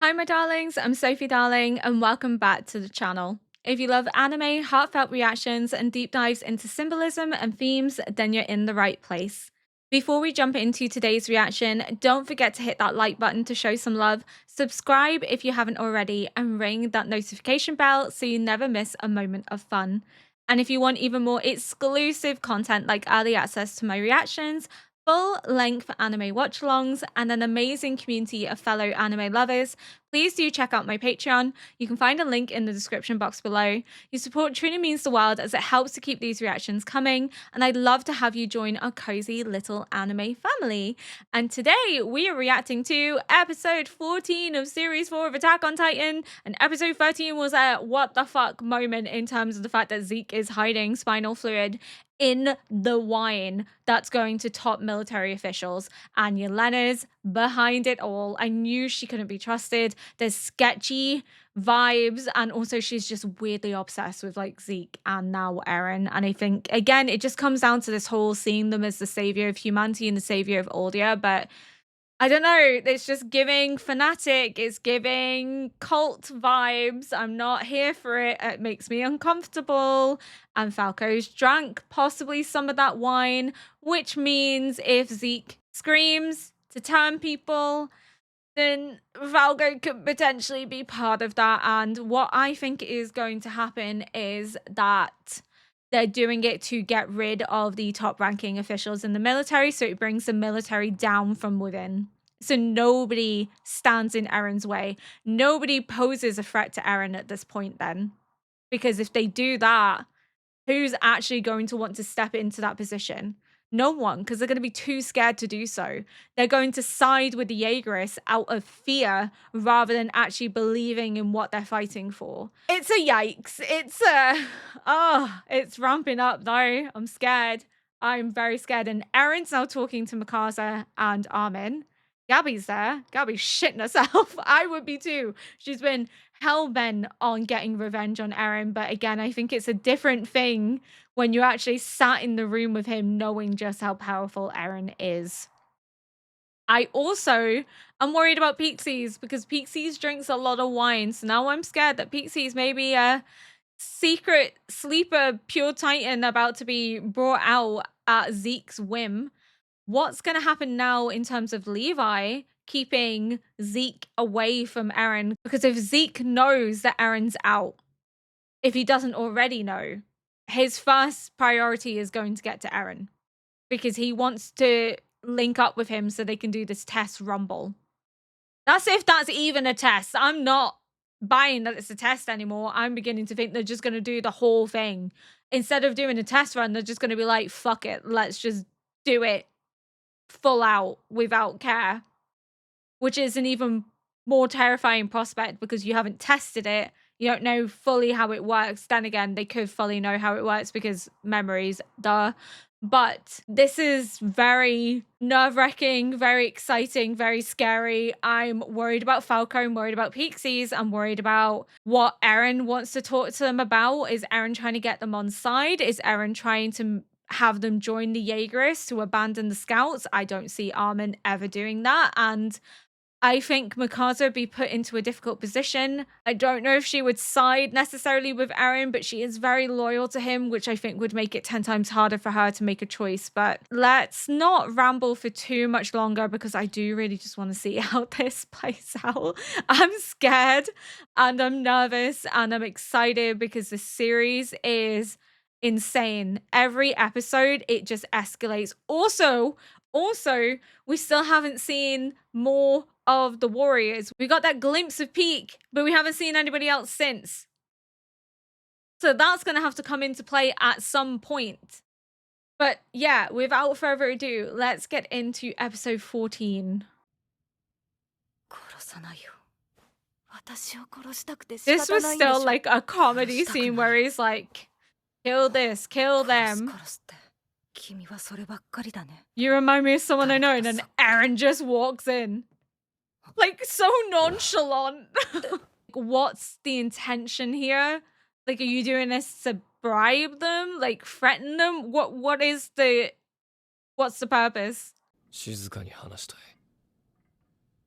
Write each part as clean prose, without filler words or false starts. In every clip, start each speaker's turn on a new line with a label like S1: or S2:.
S1: Hi my darlings, I'm Sophie Darling and welcome back to the channel. If you love anime, heartfelt reactions and deep dives into symbolism and themes, then you're in the right place. Before we jump into today's reaction, don't forget to hit that like button to show some love, subscribe if you haven't already, and ring that notification bell so you never miss a moment of fun. And if you want even more exclusive content like early access to my reactions, full-length anime watch-alongs, and an amazing community of fellow anime lovers, please do check out my Patreon. You can find a link in the description box below. Your support truly means the world as it helps to keep these reactions coming, and I'd love to have you join our cozy little anime family. And today we are reacting to episode 14 of series 4 of Attack on Titan, and episode 13 was a what the fuck moment in terms of the fact that Zeke is hiding spinal fluid in the wine that's going to top military officials, and Yelena's behind it all. I knew she couldn't be trusted. There's sketchy vibes, and also she's just weirdly obsessed with like Zeke and now Eren. And I think again it just comes down to this whole seeing them as the savior of humanity and the savior of Aldia, but I don't know, it's just giving fanatic, it's giving cult vibes. I'm not here for it. It makes me uncomfortable. And Falco's drank possibly some of that wine, which means if Zeke screams to turn people, then Falco could potentially be part of that. And what I think is going to happen is that they're doing it to get rid of the top ranking officials in the military, so it brings the military down from within. So nobody stands in Eren's way. Nobody poses a threat to Eren at this point then. Because if they do that, who's actually going to want to step into that position? No one, because they're going to be too scared to do so. They're going to side with the Jaegerists out of fear rather than actually believing in what they're fighting for. It's a yikes. It's it's ramping up though. I'm scared. I'm very scared. And Eren's now talking to Mikasa and Armin. Gabby's there. Gabby's shitting herself. I would be too. She's been hell-bent on getting revenge on Eren, but again, I think it's a different thing when you actually sat in the room with him knowing just how powerful Eren is. I also am worried about Pixies because Pixies drinks a lot of wine, so now I'm scared that Pixies may be a secret sleeper pure titan about to be brought out at Zeke's whim. What's going to happen now in terms of Levi keeping Zeke away from Eren? Because if Zeke knows that Eren's out, if he doesn't already know, his first priority is going to get to Eren because he wants to link up with him so they can do this test rumble. That's if that's even a test. I'm not buying that it's a test anymore. I'm beginning to think they're just going to do the whole thing. Instead of doing a test run, they're just going to be like, fuck it, let's just do it full out without care, which is an even more terrifying prospect because you haven't tested it. You don't know fully how it works. Then again, they could fully know how it works because memories, duh. But this is very nerve-wracking, very exciting, very scary. I'm worried about Falco. I'm worried about Pixies. I'm worried about what Eren wants to talk to them about. Is Eren trying to get them on side? Is Eren trying to have them join the Jaegerists to abandon the scouts? I don't see Armin ever doing that. And I think Mikasa would be put into a difficult position. I don't know if she would side necessarily with Eren, but she is very loyal to him, which I think would make it 10 times harder for her to make a choice. But let's not ramble for too much longer because I do really just want to see how this plays out. I'm scared and I'm nervous and I'm excited because the series is insane. Every episode, it just escalates. Also, we still haven't seen more of the warriors. We got that glimpse of Peak, but we haven't seen anybody else since. So that's going to have to come into play at some point. But yeah, without further ado, let's get into episode 14. This was still like a comedy scene where he's like, kill this, kill them. You remind me of someone I know, and then Eren just walks in. Like, so nonchalant. What's the intention here? Like, are you doing this to bribe them? Like, threaten them? What's the purpose?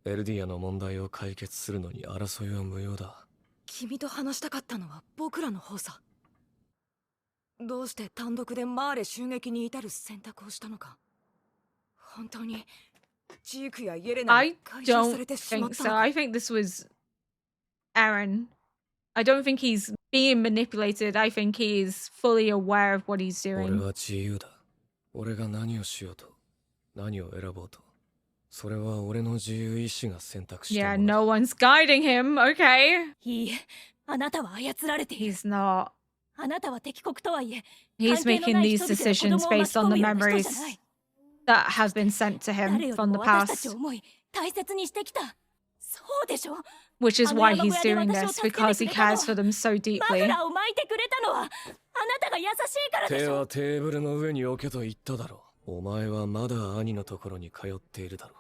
S2: エルディアの問題を解決するのに争いは無用だ。
S3: 君と話したかったのは僕らの方さ。どうして単独でマーレ襲撃に至る選択をしたのか。本当にジークやイエレナ
S1: I
S3: に回収さ
S1: don't
S3: れてしまっ
S1: think
S3: た
S1: so.
S3: のか。
S1: I think this was Eren. I don't think he's being manipulated. I think he's fully aware of what he's
S2: 俺
S1: doing.
S2: は自由だ。俺が何をしようと、何を選ぼうと、それは俺の自由意志が選択した
S1: Yeah,
S2: ものだ。
S1: no one's guiding him. Okay.
S3: いいえ、あなたは操られている。
S1: He's not.
S3: あなたは敵国とはいえ、
S1: He's
S3: 関係の
S1: making
S3: ない
S1: these
S3: 人々や子
S1: decisions
S3: 供を巻
S1: based
S3: き
S1: on
S3: 込む
S1: the
S3: ような人じゃ
S1: memories
S3: ない。
S1: that have been sent to
S3: 誰
S1: him
S3: より
S1: from
S3: も
S1: the
S3: 私たちを
S1: past,
S3: 思い、大切にしてきた。そうでしょ。
S1: which is
S3: あの
S1: why
S3: 山
S1: he's
S3: 小屋で
S1: doing
S3: 私を
S1: this,
S3: 助けて
S1: because
S3: く
S1: he
S3: れたの
S1: cares for
S3: は、
S1: them so
S3: マフ
S1: deeply.
S3: ラーを巻いてくれたのは、あなたが優しいからで
S2: 手
S3: しょ。
S2: はテーブルの上に置けと言っただろう。お前はまだ兄のところに通っているだろう。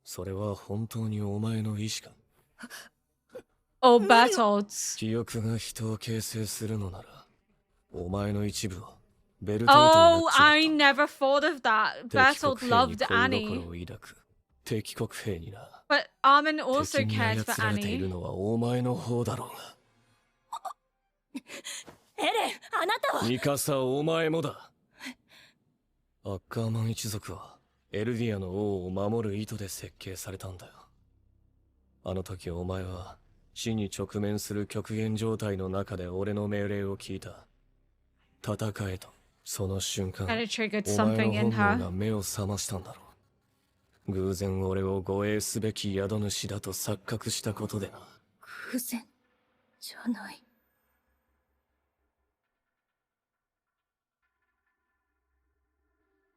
S2: それは本当にお前の意志か。
S1: Or Bertolt's.
S2: 記憶が人を形成するのなら、お前の一部はベルトルトになっ
S1: Oh,
S2: ちま
S1: I
S2: った。
S1: never thought of that.
S2: 敵国
S1: Bertolt
S2: 兵に
S1: loved
S2: 恋
S1: Annie,
S2: 心を抱く敵国兵にな。
S1: but Armin also
S2: 敵に
S1: cared for
S2: 操られている
S1: Annie.
S2: のはお前の方だろうが。
S3: エレン、あなたは。
S2: ミカサ、お前もだ。アッカーマン一族はエルディアの王を守る意図で設計されたんだよ。あの時お前は死に直面する極限状態の中で俺の命令を聞いた。戦えと。その瞬間、
S1: And it triggered
S2: お前
S1: something
S2: の
S1: in
S2: 本能
S1: her.
S2: が目を覚ましたんだろう。偶然俺を護衛すべき宿主だと錯覚したことでな。
S3: 偶然じゃない。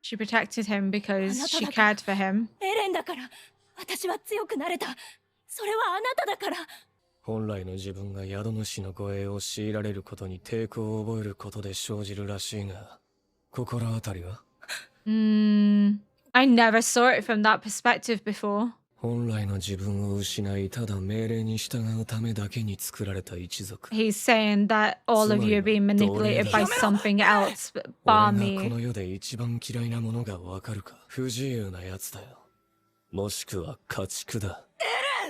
S1: She protected him because she
S3: あなただから。
S1: cared for him.
S3: エレンだから、私は強くなれた。それはあなただから。
S2: 本来の自分が宿主の護衛を強いられることに抵抗を覚えることで生じるらしいが、心当たりは？
S1: I never saw it from that perspective before.
S2: 本来の自分を失い、ただ命令に従うためだけに作られた一族。
S1: He's saying that all of you are being manipulated by something else bar
S2: 俺がこ
S1: me.
S2: の世で一番嫌いなものがわかるか？不自由なやつだよ。もしくは家畜だ。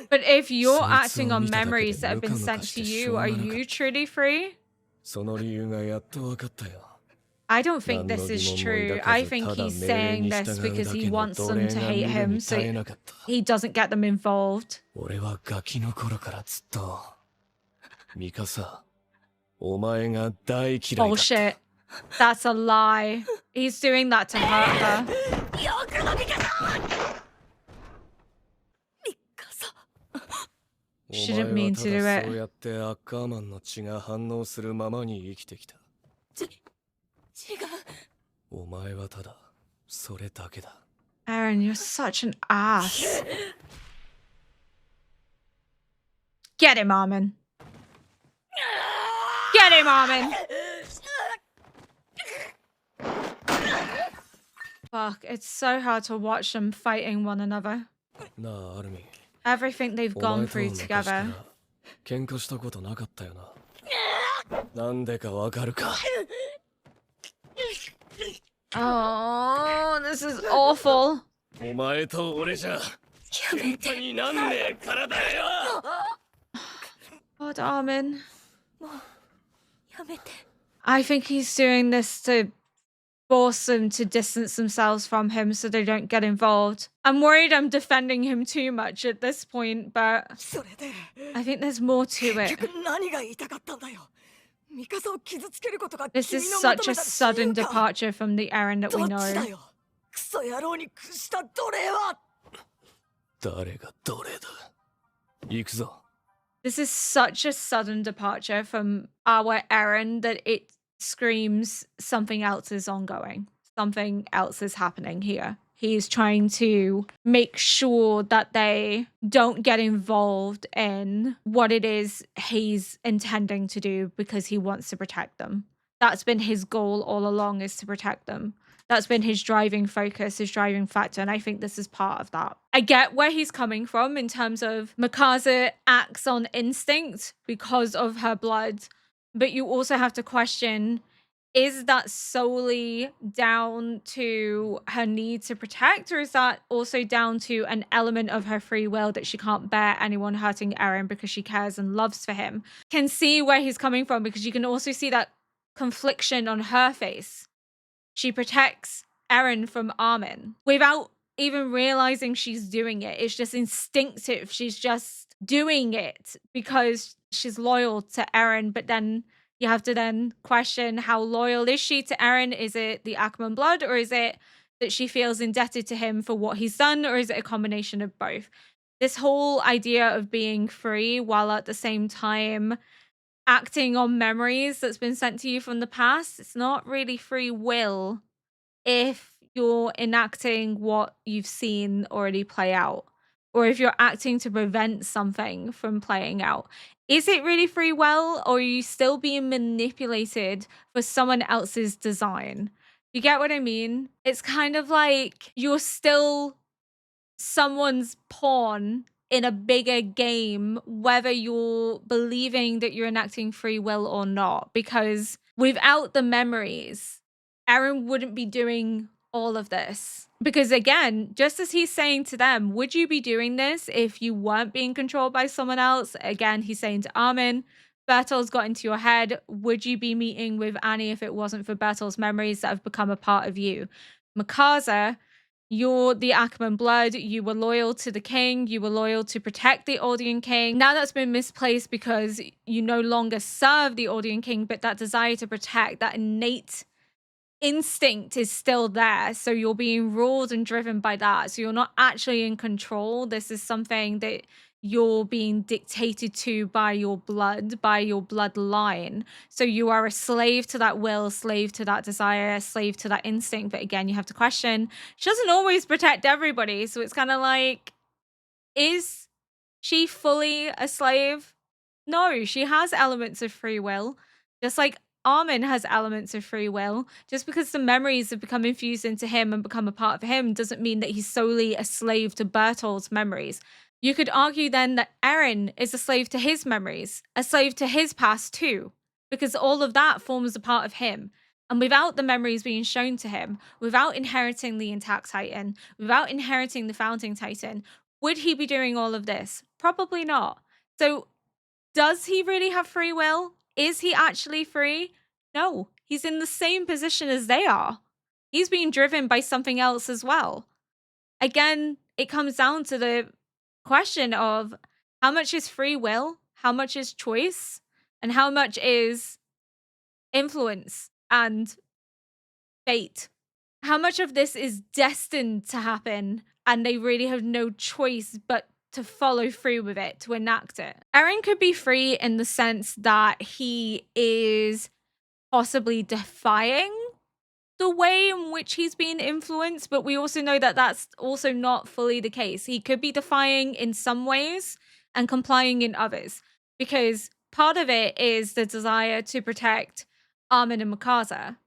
S1: But if you're
S2: そいつを
S1: acting on
S2: 見ただけで
S1: memories that have
S2: ムカ
S1: been
S2: ムカ
S1: sent
S2: し
S1: to
S2: てし
S1: you,
S2: ょうが
S1: are
S2: なかった。
S1: you truly free?
S2: その理由がやっとわかったよ。
S1: I don't think this is true. I think he's saying this because he wants them to hate him so he doesn't get them involved.
S2: 俺はガキの頃からずっとミカサ、お前が大嫌いだった。
S1: Bullshit. That's a lie. He's doing that to hurt her.
S3: よくのミカサ。ミカサ。
S1: Shouldn't mean to do
S2: お前はただそう
S1: it.
S2: やってアッカーマンの血が反応するままに生きてきた。
S3: 違う。
S2: お前はただそれだけだ。
S1: Eren, you're such an ass. Get him, Armin. Get him, Armin. Fuck, it's so hard to watch them fighting one another.
S2: なあ、アルミ。
S1: Everything they've
S2: お
S1: gone
S2: 前とは
S1: through
S2: 昔か
S1: together.
S2: ら喧嘩したことなかったよな。なんでかわかるか？
S1: Oh, this is awful.
S2: お前と俺じゃ喧嘩になんねえからだよ。
S1: God, Armin.
S3: やめて。
S1: I think he's doing this to force them to distance themselves from him so they don't get involved. I'm worried I'm defending him too much at this point, but
S3: それで
S1: I think there's more to
S3: 結
S1: it.
S3: 局何が言いたかったんだよ。ミカサを傷つけることが
S1: This
S3: 君
S1: is
S3: の
S1: such
S3: 求
S1: a
S3: めた
S1: sudden
S3: 自由か。
S1: departure from the Eren that
S3: ど
S1: we
S3: っちだ
S1: know.
S3: よ。クソ野郎に屈した奴隷は。
S2: 誰が奴隷だ。行くぞ。
S1: This is such a sudden departure from our Eren that it screams something else is ongoing. Something else is happening here. He's trying to make sure that they don't get involved in what it is he's intending to do because he wants to protect them. That's been his goal all along, is to protect them. That's been his driving focus, his driving factor, and I think this is part of that. I get where he's coming from in terms of Mikasa acts on instinct because of her blood, but you also have to question is that solely down to her need to protect, or is that also down to an element of her free will that she can't bear anyone hurting Eren because she cares and loves for him? Can see where he's coming from, because you can also see that confliction on her face. She protects Eren from Armin without even realizing she's doing it. It's just instinctive. She's just doing it because she's loyal to Eren, but then you have to then question, how loyal is she to Eren? Is it the Ackerman blood, or is it that she feels indebted to him for what he's done, or is it a combination of both? This whole idea of being free while at the same time acting on memories that's been sent to you from the past, it's not really free will if you're enacting what you've seen already play out, or if you're acting to prevent something from playing out. Is it really free will, or are you still being manipulated for someone else's design? You get what I mean? It's kind of like you're still someone's pawn in a bigger game, whether you're believing that you're enacting free will or not, because without the memories, Eren wouldn't be doing all of this. Because again, just as he's saying to them, would you be doing this if you weren't being controlled by someone else? Again, he's saying to Armin, Bertolt's got into your head. Would you be meeting with Annie if it wasn't for Bertolt's memories that have become a part of you? Mikasa, you're the Ackerman blood. You were loyal to the king. You were loyal to protect the Aldean king. Now that's been misplaced because you no longer serve the Aldean king, but that desire to protect, that innate instinct is still there. So you're being ruled and driven by that. So you're not actually in control. This is something that you're being dictated to by your blood, by your bloodline. So you are a slave to that will, slave to that desire, slave to that instinct. But again, you have to question, she doesn't always protect everybody. So it's kind of like, is she fully a slave? No, she has elements of free will. Just like Armin has elements of free will. Just because the memories have become infused into him and become a part of him doesn't mean that he's solely a slave to Bertolt's memories. You could argue then that Eren is a slave to his memories, a slave to his past too, because all of that forms a part of him. And without the memories being shown to him, without inheriting the intact Titan, without inheriting the founding Titan, would he be doing all of this? Probably not. So does he really have free will? Is he actually free? No, he's in the same position as they are. He's being driven by something else as well. Again, it comes down to the question of how much is free will, how much is choice, and how much is influence and fate. How much of this is destined to happen and they really have no choice but to follow through with it, to enact it. Eren could be free in the sense that he is possibly defying the way in which he's being influenced, but we also know that that's also not fully the case. He could be defying in some ways and complying in others, because part of it is the desire to protect Armin and Mikasa.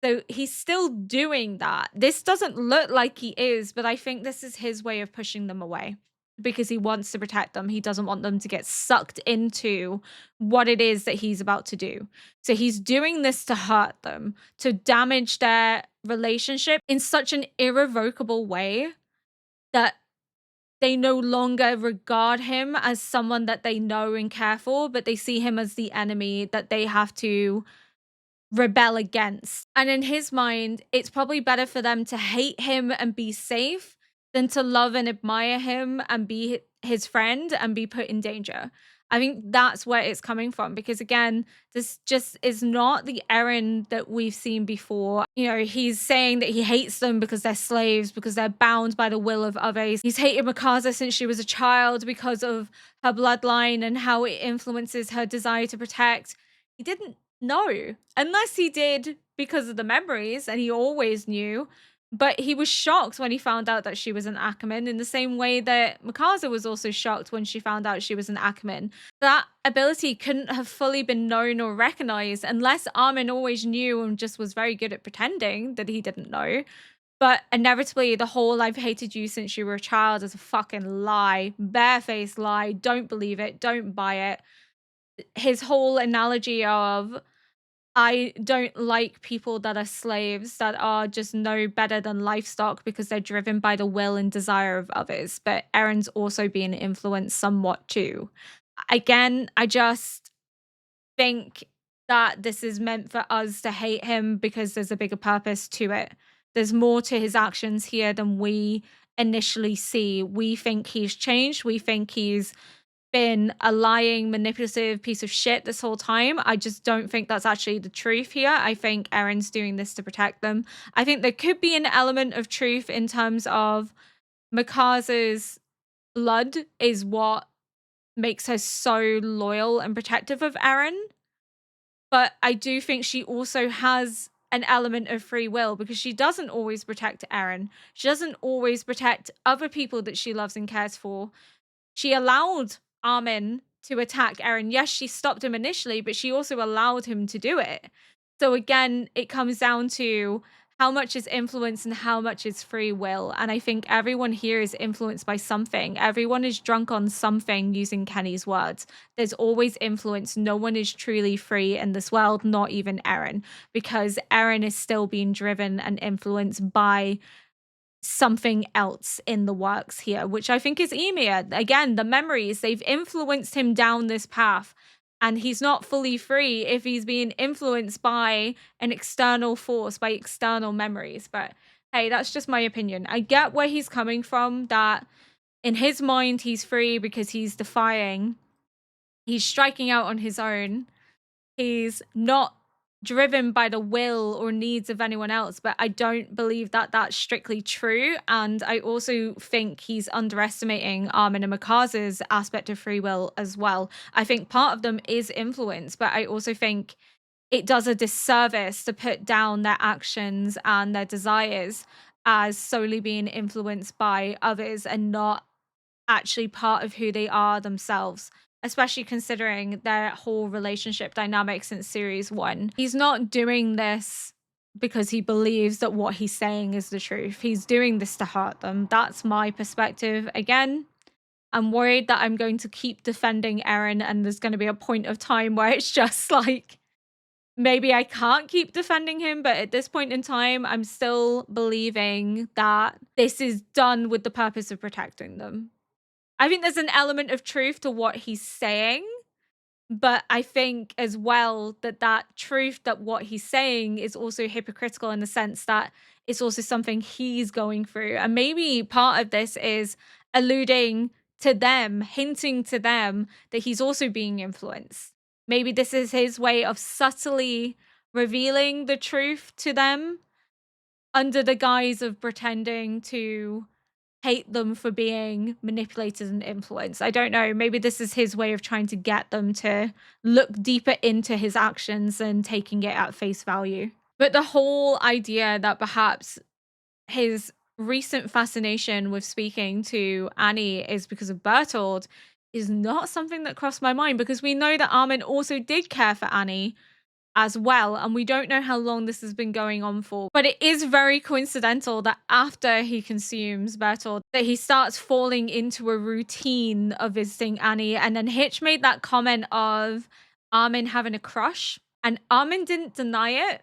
S1: So he's still doing that. This doesn't look like he is, but I think this is his way of pushing them away because he wants to protect them. He doesn't want them to get sucked into what it is that he's about to do. So he's doing this to hurt them, to damage their relationship in such an irrevocable way that they no longer regard him as someone that they know and care for, but they see him as the enemy that they have to rebel against. And in his mind, it's probably better for them to hate him and be safe than to love and admire him and be his friend and be put in danger. I think that's where it's coming from, because again, this just is not the Eren that we've seen before. You know, he's saying that he hates them because they're slaves, because they're bound by the will of others. He's hated Mikasa since she was a child because of her bloodline and how it influences her desire to protect. He didn't know, unless he did because of the memories, and he always knew. But he was shocked when he found out that she was an Ackerman, in the same way that Mikasa was also shocked when she found out she was an Ackerman. That ability couldn't have fully been known or recognized unless Armin always knew and just was very good at pretending that he didn't know. But inevitably, the whole "I've hated you since you were a child" is a fucking lie, barefaced lie. Don't believe it. Don't buy it. His whole analogy of I don't like people that are slaves, that are just no better than livestock because they're driven by the will and desire of others. But Aaron's also being influenced somewhat too. Again, I just think that this is meant for us to hate him because there's a bigger purpose to it. There's more to his actions here than we initially see. We think he's changed. We think he's been a lying, manipulative piece of shit this whole time. I just don't think that's actually the truth here. I think Erin's doing this to protect them. I think there could be an element of truth in terms of Mikasa's blood is what makes her so loyal and protective of Eren. But I do think she also has an element of free will because she doesn't always protect Eren. She doesn't always protect other people that she loves and cares for. She allowed Armin to attack Eren. Yes, she stopped him initially, but she also allowed him to do it. So again, it comes down to how much is influence and how much is free will. And I think everyone here is influenced by something. Everyone is drunk on something, using Kenny's words. There's always influence. No one is truly free in this world, not even Eren, because Eren is still being driven and influenced by something else in the works here, which I think is Ymir. Again, the memories, they've influenced him down this path, and he's not fully free if he's being influenced by an external force, by external memories. But hey, that's just my opinion. I get where he's coming from, that in his mind, he's free because he's defying, he's striking out on his own. He's not driven by the will or needs of anyone else, but I don't believe that that's strictly true. And I also think he's underestimating Armin and Mikasa's aspect of free will as well. I think part of them is influence, but I also think it does a disservice to put down their actions and their desires as solely being influenced by others and not actually part of who they are themselves, especially considering their whole relationship dynamic since series 1. He's not doing this because he believes that what he's saying is the truth. He's doing this to hurt them. That's my perspective. Again, I'm worried that I'm going to keep defending Eren, and there's going to be a point of time where it's just like, maybe I can't keep defending him, but at this point in time, I'm still believing that this is done with the purpose of protecting them. I think there's an element of truth to what he's saying, but I think as well that that truth, that what he's saying is also hypocritical in the sense that it's also something he's going through. And maybe part of this is alluding to them, hinting to them that he's also being influenced. Maybe this is his way of subtly revealing the truth to them under the guise of pretending to hate them for being manipulated and influenced. I don't know. Maybe this is his way of trying to get them to look deeper into his actions and taking it at face value. But the whole idea that perhaps his recent fascination with speaking to Annie is because of Bertold is not something that crossed my mind, because we know that Armin also did care for Annie as well, and we don't know how long this has been going on for. But it is very coincidental that after he consumes Bertold, that he starts falling into a routine of visiting Annie. And then Hitch made that comment of Armin having a crush, and Armin didn't deny it.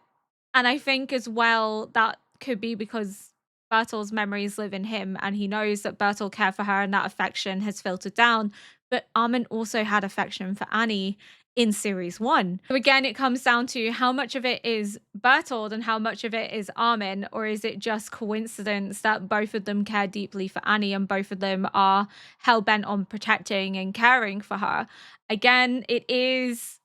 S1: And I think as well that could be because Bertold's memories live in him, and he knows that Bertold cared for her and that affection has filtered down. But Armin also had affection for Annie in series 1. So again, it comes down to how much of it is Bertold and how much of it is Armin, or is it just coincidence that both of them care deeply for Annie and both of them are hell-bent on protecting and caring for her? Again, it is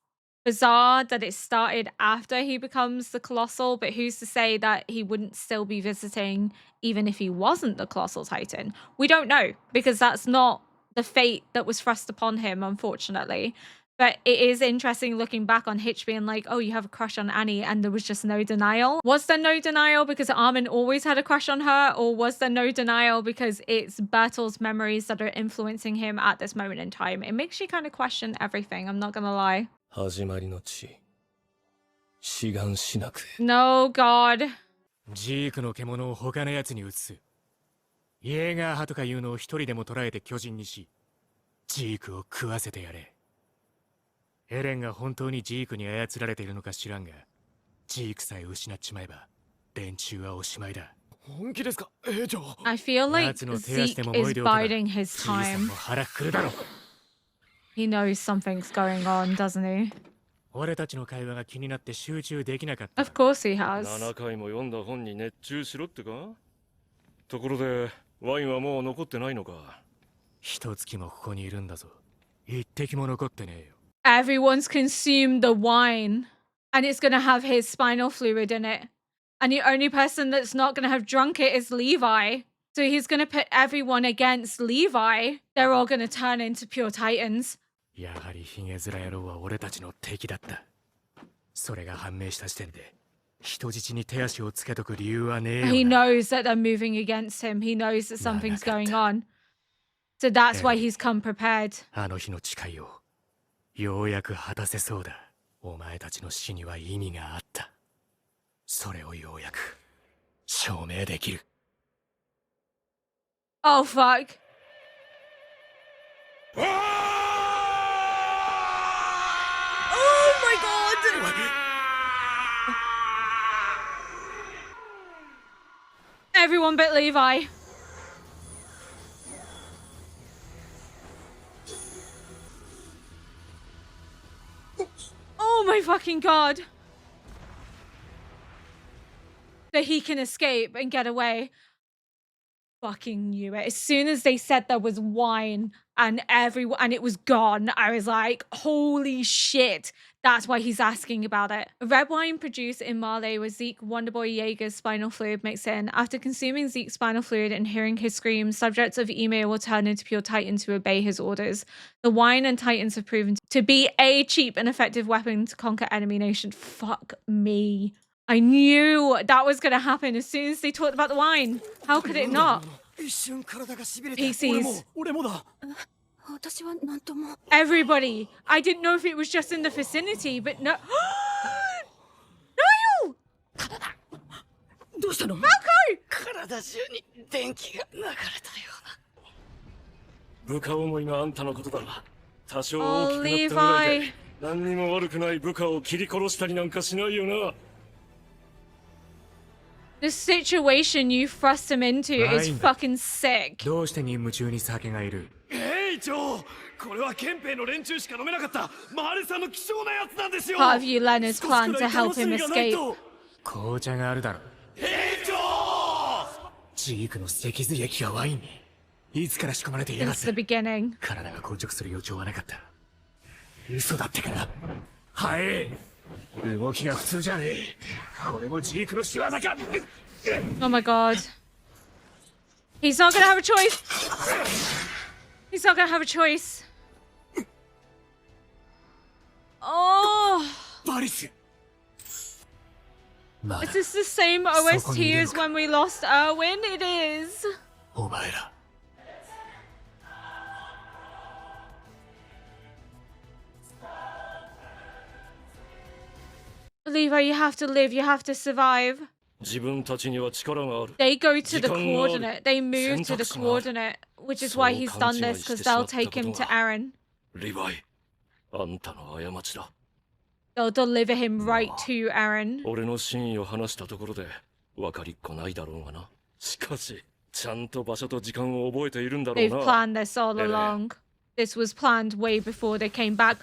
S1: bizarre that it started after he becomes the Colossal, but who's to say that he wouldn't still be visiting even if he wasn't the Colossal Titan? We don't know, because that's not the fate that was thrust upon him, unfortunately. But it is interesting looking back on Hitch being like, oh, you have a crush on Annie, and there was just no denial. Was there no denial because Armin always had a crush on her? Or was there no denial because it's Bertold's memories that are influencing him at this moment in time? It makes you kind of question everything, I'm not gonna lie.
S2: 始まりの地、志願しなく。
S1: No, God.
S4: ジークの獣を他のやつに移す。イエーガー派とかいうのを一人でも捕らえて巨人にし、ジークを食わせてやれ。エレンが本当にジークに操られているのか知らんが、ジークさえ失っちまえば連中はおしまいだ。
S2: 本気ですか、兵長。
S1: I feel like
S4: 奴の手足
S1: Zeke
S4: でももい
S1: is
S4: でおけば
S1: biding his
S4: じいさん
S1: time.
S4: も腹くるだろ。
S1: He knows something's going on, doesn't he?
S4: 俺たちの会話が気になって集中できなかった。
S1: Of course he has.
S2: 7回も読んだ本に熱中しろってか。ところでワインはもう残ってないのか。
S4: 一月もここにいるんだぞ。一滴も残ってねえよ。
S1: Everyone's consumed the wine, and it's gonna have his spinal fluid in it. And the only person that's not gonna have drunk it is Levi. So he's gonna put everyone against Levi. They're all gonna turn into pure titans.
S4: やはりヒゲ面野郎は俺たちの敵だった。それが判明した時点で人質に手足をつけとく理由はねえよな。
S1: He knows that they're moving against him. He knows that something's going on. So that's why he's come prepared.
S4: あの日の誓いをようやく果たせそうだ。お前たちの死には意味があった。それをようやく証明できる。
S1: Oh fuck. Oh my god! Everyone but Levi. Oh my fucking god. That he can escape and get away. Fucking knew it. As soon as they said there was wine and it was gone, I was like, holy shit. That's why he's asking about it. Red wine produced in Marley with Zeke Wonderboy Jaeger's spinal fluid mixed in. After consuming Zeke's spinal fluid and hearing his screams, subjects of email will turn into pure titans to obey his orders. The wine and titans have proven to be a cheap and effective weapon to conquer enemy nation. Fuck me. I knew that was going to happen as soon as they talked about the wine. How could it not? PCs. Everybody. I didn't know if it was just in the vicinity, but no. No!
S3: どうしたの？
S1: Falco!
S5: 体中に電気が流れたよ
S2: 部下思いがあんたのことだ。多少
S1: Oh,
S2: 大きくなったぐらい
S1: Levi.
S2: で何にも悪くない部下を切り殺したりなんかしないよな。
S1: The situation you thrust him into is fucking sick.
S4: どうして任務中に酒がいる？
S2: 兵長、これは憲兵の連中しか飲めなかったマーレさんの希少なやつなんですよ。
S1: Part of Yelena's plan to help him escape.
S4: 紅茶があるだろ。
S2: 兵長！
S4: ジークの脊髄液がワインにいつから仕込まれていやがっ
S1: Since
S4: た。
S1: the beginning.
S4: 体が硬直する予兆はなかった。嘘だってから。はい。動きが普通じゃねえ。これもジークの仕業か。
S1: Oh my god. He's not gonna have a choice. He's not gonna have a choice. Oh.
S4: バリス。まだ
S1: Is this the same OST as when we lost Erwin? It is.
S4: お前ら。
S1: Levi, you have to live. You have to survive.
S2: 自分たちには力がある。
S1: They go to the
S2: 時間がある。
S1: coordinate. They move to the
S2: 選択肢がある。
S1: coordinate, which is why he's done this, because they'll take him to Aaron.
S2: リヴァイ、あんたの過ちだ。
S1: They'll deliver him right to Aaron.
S2: 俺の真意を話したところで分かりっこないだろうがな。しかし、ちゃんと場所と時間を覚えているんだろう
S1: They've
S2: な。
S1: planned this all along. This was planned way before they came back.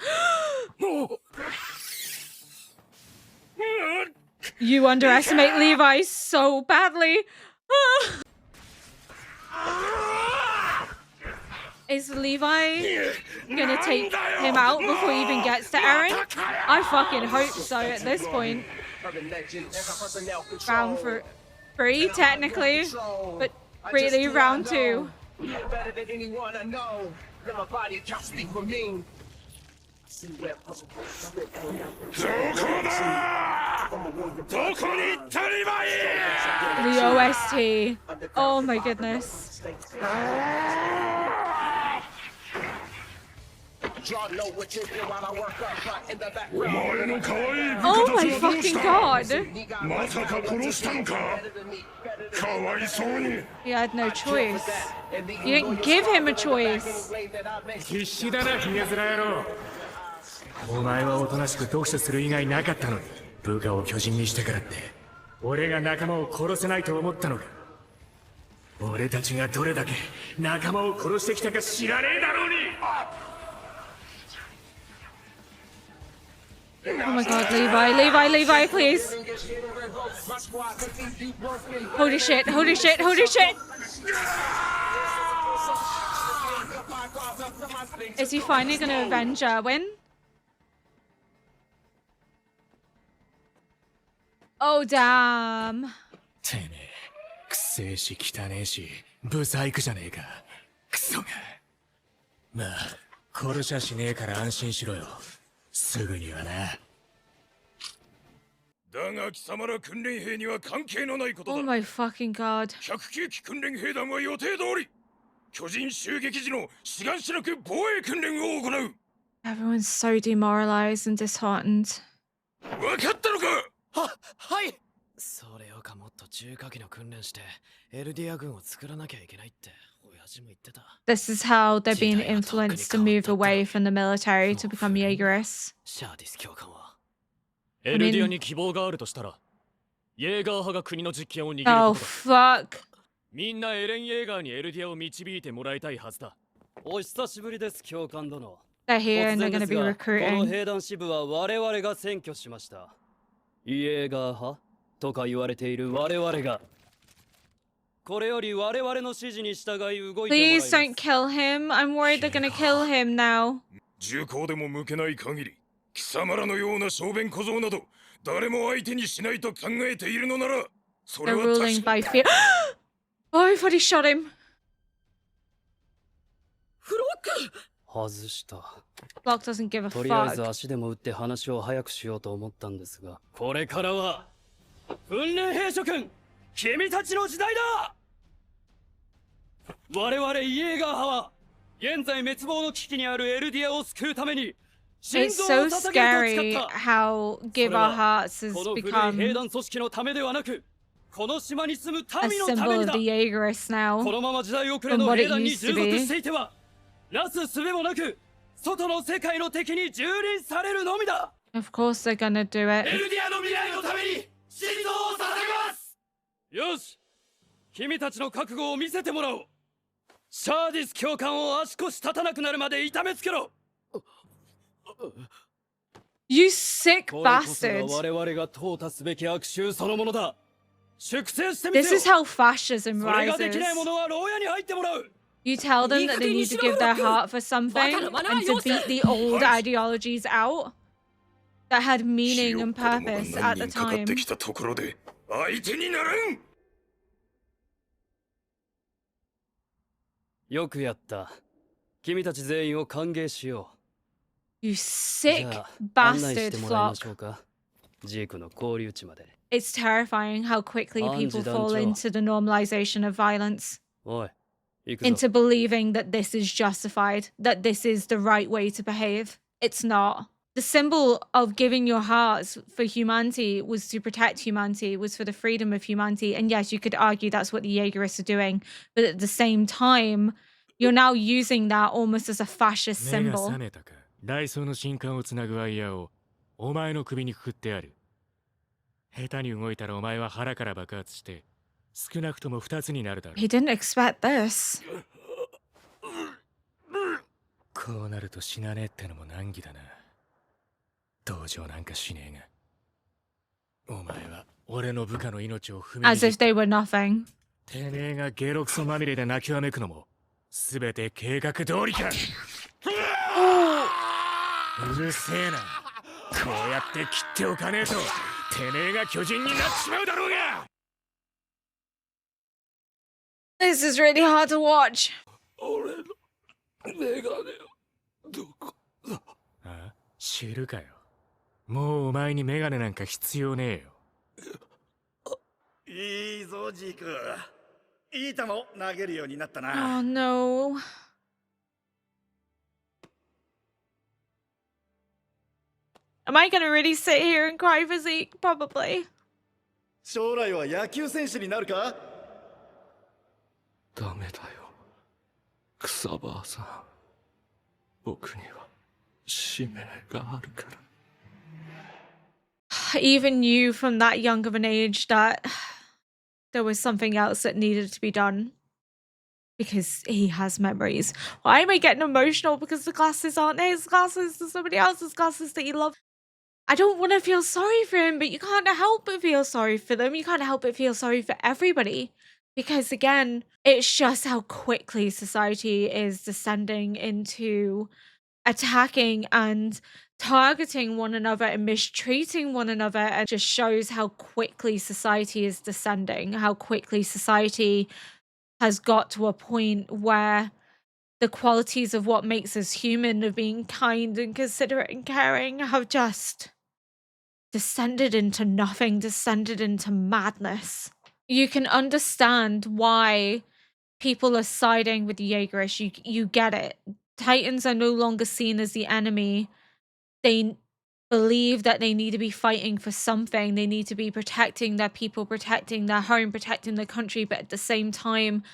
S1: You underestimate Levi so badly. Is Levi gonna take him out before he even gets to Aaron? I fucking hope so at this point. Round 3, technically, but really round 2. The OST. Oh my goodness. Oh my fucking god. He had no choice. You didn't give him a choice.
S4: 必死だな、ヒゲ面野郎。お前はおとなしく読書する以外なかったのに。部下を巨人にしてからって俺が仲間を殺せないと思ったのか。俺たちがどれだけ仲間を殺してきたか知らねえだろうに。
S1: Oh my god, Levi, Levi, Levi, please. Holy shit, holy shit, holy shit. Is he finally gonna avenge Erwin? Oh, damn.
S4: てめえ、くせえし汚えし、ブサイクじゃねえか。クソが。まあ、殺しゃしねえから安心しろよ。すぐにはな。
S2: だが貴様ら訓練兵には関係のないことだ。
S1: Oh my fucking god.
S2: 109機訓練兵団は予定通り巨人襲撃時の志願しなく防衛訓練を行う。
S1: Everyone's so demoralized and disheartened.
S2: 分かったのか。
S5: はい。
S6: それよかもっと重火器の訓練してエルディア軍を作らなきゃいけないって親父も言ってた。
S1: This is how they're being influenced to move away from the military to become Jaegerists.
S6: シャーディス教官は
S2: エルディアに希望があるとしたらイェーガー派が国の実権を握ること
S1: Oh
S2: だ。
S1: fuck.
S2: みんなエレン・イェーガーにエルディアを導いてもらいたいはずだ。
S5: お久しぶりです、教官殿。
S1: They're here and
S5: 突
S1: they're
S5: 然
S1: gonna
S5: です
S1: be
S5: が、この
S1: recruiting.
S5: 兵団支部は我々が占拠しました。イエーガー派とか言われている我々が。これより我々の指示に従い動いてもらいま
S1: Please
S5: す。
S1: don't kill him. I'm worried they're gonna kill him now.
S2: 銃口でも向けない限り貴様らのような小便小僧など誰も相手にしないと考えているのならそれ
S1: They're
S2: は
S1: ruling
S2: 確か
S1: by fear. Oh, I thought he shot him.
S5: フロック外した。
S1: Block doesn't give a
S5: とりあえず
S1: fuck.
S5: 足でも打って話を早くしようと思ったんですが、これからは訓練兵諸君、君たちの時代だ。我々イエーガー派は現在滅亡の危機にあるエルディアを救うために心
S1: It's
S5: 臓を
S1: so
S5: 捧げ
S1: scary
S5: ると誓った。
S1: how Give Our Hearts has
S5: この古い兵
S1: become
S5: 団組織のためではなく、この島に住む
S1: a
S5: 民のため
S1: symbol
S5: に
S1: of
S5: だ。
S1: the Jaegerists
S5: こ
S1: now.
S5: のまま時代遅れ
S1: from
S5: の
S1: what
S5: 兵
S1: it
S5: 団に
S1: used
S5: 従
S1: to be.
S5: 属していては、なすすべもなく外の世界の敵に蹂躙されるのみだ。
S1: Of course they're gonna do
S5: エ
S1: it.
S5: ルディアの未来のために心臓を捧げます。よし、君たちの覚悟を見せてもらおう。シャーディス教官を足腰立たなくなるまで痛めつけろ。
S1: You sick
S5: これこそが
S1: bastard.
S5: 我々が淘汰すべき悪臭そのものだ。粛清してみ
S1: This
S5: せよ。
S1: is how fascism
S5: それができない
S1: rises.
S5: 者は牢屋に入ってもらう。
S1: You tell them that they need to give their heart for something and to beat the old ideologies out that had meaning and purpose at the
S2: かかっ
S1: time.
S2: てきたところで相手にならん。
S5: よくやった。君たち全員を歓迎しよ
S1: You
S5: う。じ
S1: sick
S5: ゃあ案内し
S1: bastard
S5: てもらいまし
S1: flock.
S5: ょうか。ジークの交流地まで。
S1: It's terrifying how quickly people fall into the normalization of violence,
S5: おい、行くぞ。
S1: into believing that this is justified, that this is the right way to behave. It's not. The symbol of giving your hearts for humanity was to protect humanity, was for the freedom of humanity. And yes, you could argue that's what the Jaegerists are doing. But at the same time, you're now using that almost as a fascist
S4: 目が
S1: symbol.
S4: 覚めたか。ダイソーの新刊をつなぐワイヤーをお前の首にくくってある。下手に動いたらお前は腹から爆発して少なくとも2つになるだろう。
S1: He didn't expect this.
S4: こうなると死なねえってのも難儀だな。同情なんかしねえが。お前は俺の部下の命を踏みに
S1: As
S4: じ
S1: if they were nothing.
S4: てめえがゲロクソまみれで泣きわめくのも全て計画通りか。うるせえな。こうやって切っておかねえとてめえが巨人になっちまうだろうが。
S1: This is really hard to watch.
S2: 俺のメガネどこだ。
S4: あ、知るかよ。もうお前にメガネなんか必要ねえよ。
S7: いいぞジーク。いい球を投げるようになったな。
S1: Oh no. Am I gonna really sit here and cry for Zeke? Probably.
S7: 将来は野球選手になるか？
S2: ダメだよ草葉さん。僕には使命があるから。
S1: even knew from that young of an age that there was something else that needed to be done. Because he has memories. Why am I getting emotional? Because the glasses aren't his glasses, they're somebody else's glasses that he loves. I don't want to feel sorry for him, but you can't help but feel sorry for them. You can't help but feel sorry for everybody. Because again, it's just how quickly society is descending into attacking and targeting one another and mistreating one another, and just shows how quickly society is descending, how quickly society has got to a point where the qualities of what makes us human, of being kind and considerate and caring, have just descended into nothing, descended into madness. You can understand why people are siding with the Jaegerish. You get it. Titans are no longer seen as the enemy. They believe that they need to be fighting for something. They need to be protecting their people, protecting their home, protecting their country, but at the same time,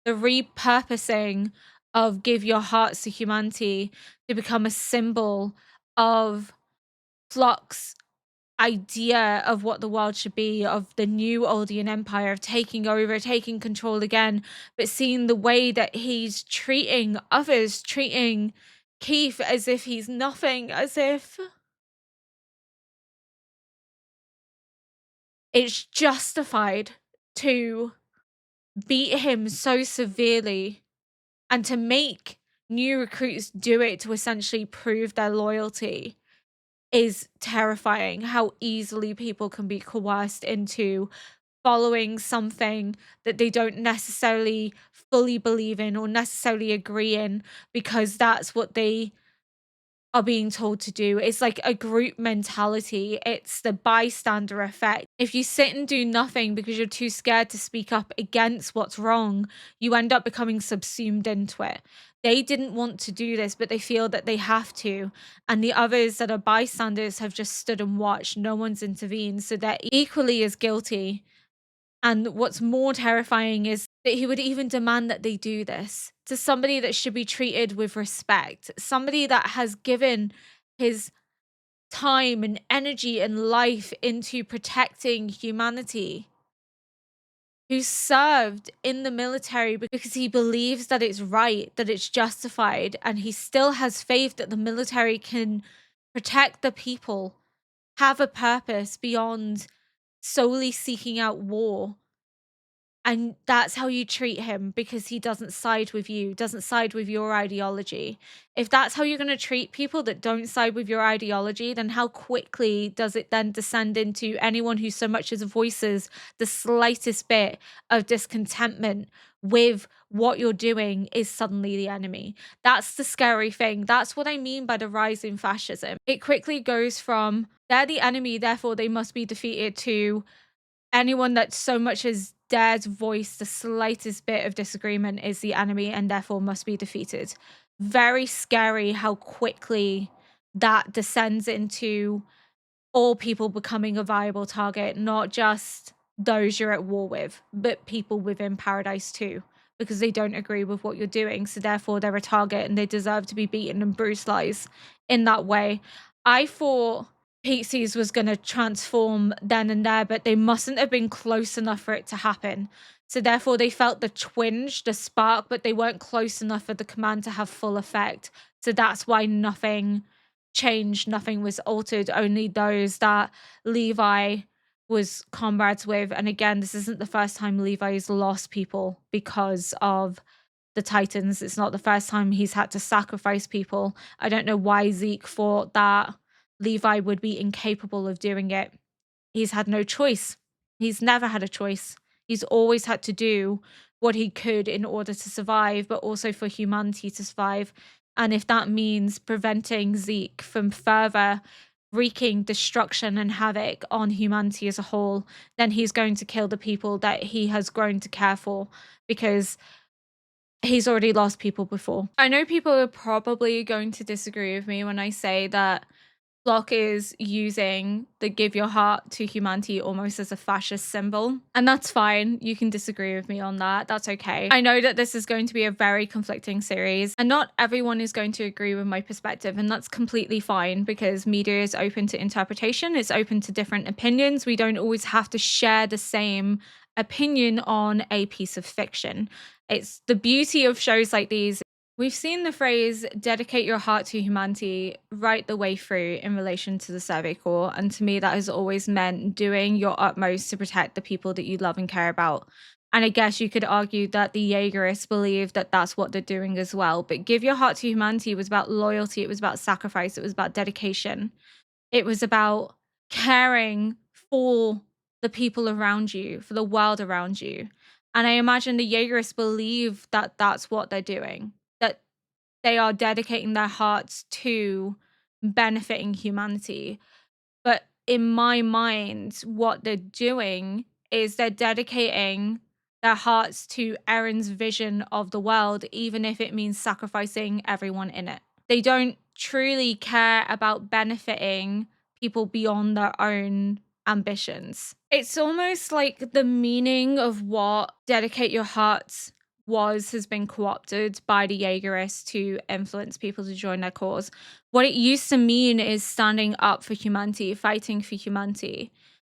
S1: the repurposing of give your hearts to humanity to become a symbol of Flock's idea of what the world should be, of the new Oldian Empire, of taking over, taking control again, but seeing the way that he's treating others, treating Keith as if he's nothing, as if it's justified to beat him so severely and to make new recruits do it to essentially prove their loyalty is terrifying. How easily people can be coerced into following something that they don't necessarily fully believe in or necessarily agree in, because that's what they are being told to do. It's like a group mentality. It's the bystander effect. If you sit and do nothing because you're too scared to speak up against what's wrong, you end up becoming subsumed into it. They didn't want to do this, but they feel that they have to. And the others that are bystanders have just stood and watched. No one's intervened. So they're equally as guilty. And what's more terrifying is that he would even demand that they do this to somebody that should be treated with respect, somebody that has given his time and energy and life into protecting humanity, who served in the military because he believes that it's right, that it's justified, and he still has faith that the military can protect the people, have a purpose beyond solely seeking out war. And that's how you treat him, because he doesn't side with you, doesn't side with your ideology. If that's how you're going to treat people that don't side with your ideology, then how quickly does it then descend into anyone who so much as voices the slightest bit of discontentment with what you're doing is suddenly the enemy? That's the scary thing. That's what I mean by the rise in fascism. It quickly goes from they're the enemy, therefore they must be defeated, to anyone that so much as dares voice the slightest bit of disagreement is the enemy and therefore must be defeated. Very scary how quickly that descends into all people becoming a viable target, not just those you're at war with, but people within Paradise too, because they don't agree with what you're doing. So therefore they're a target and they deserve to be beaten and brutalized in that way. I thought Pixies was going to transform then and there, but they mustn't have been close enough for it to happen. So therefore they felt the twinge, the spark, but they weren't close enough for the command to have full effect. So that's why nothing changed, nothing was altered, only those that Levi was comrades with. And again, this isn't the first time Levi's lost people because of the Titans. It's not the first time he's had to sacrifice people. I don't know why Zeke thought that Levi would be incapable of doing it. He's had no choice. He's never had a choice. He's always had to do what he could in order to survive, but also for humanity to survive. And if that means preventing Zeke from further wreaking destruction and havoc on humanity as a whole, then he's going to kill the people that he has grown to care for, because he's already lost people before. I know people are probably going to disagree with me when I say that Block is using the give your heart to humanity almost as a fascist symbol. And that's fine. You can disagree with me on that. That's okay. I know that this is going to be a very conflicting series, and not everyone is going to agree with my perspective. And that's completely fine because media is open to interpretation, it's open to different opinions. We don't always have to share the same opinion on a piece of fiction. It's the beauty of shows like these. We've seen the phrase dedicate your heart to humanity right the way through in relation to the Survey Corps. And to me, that has always meant doing your utmost to protect the people that you love and care about. And I guess you could argue that the Jaegerists believe that that's what they're doing as well. But give your heart to humanity was about loyalty, it was about sacrifice, it was about dedication. It was about caring for the people around you, for the world around you. And I imagine the Jaegerists believe that that's what they're doing, that they are dedicating their hearts to benefiting humanity. But in my mind, what they're doing is they're dedicating their hearts to Erin's vision of the world, even if it means sacrificing everyone in it. They don't truly care about benefiting people beyond their own ambitions. It's almost like the meaning of what dedicate your hearts has been co-opted by the Jaegerists to influence people to join their cause. What it used to mean is standing up for humanity, fighting for humanity.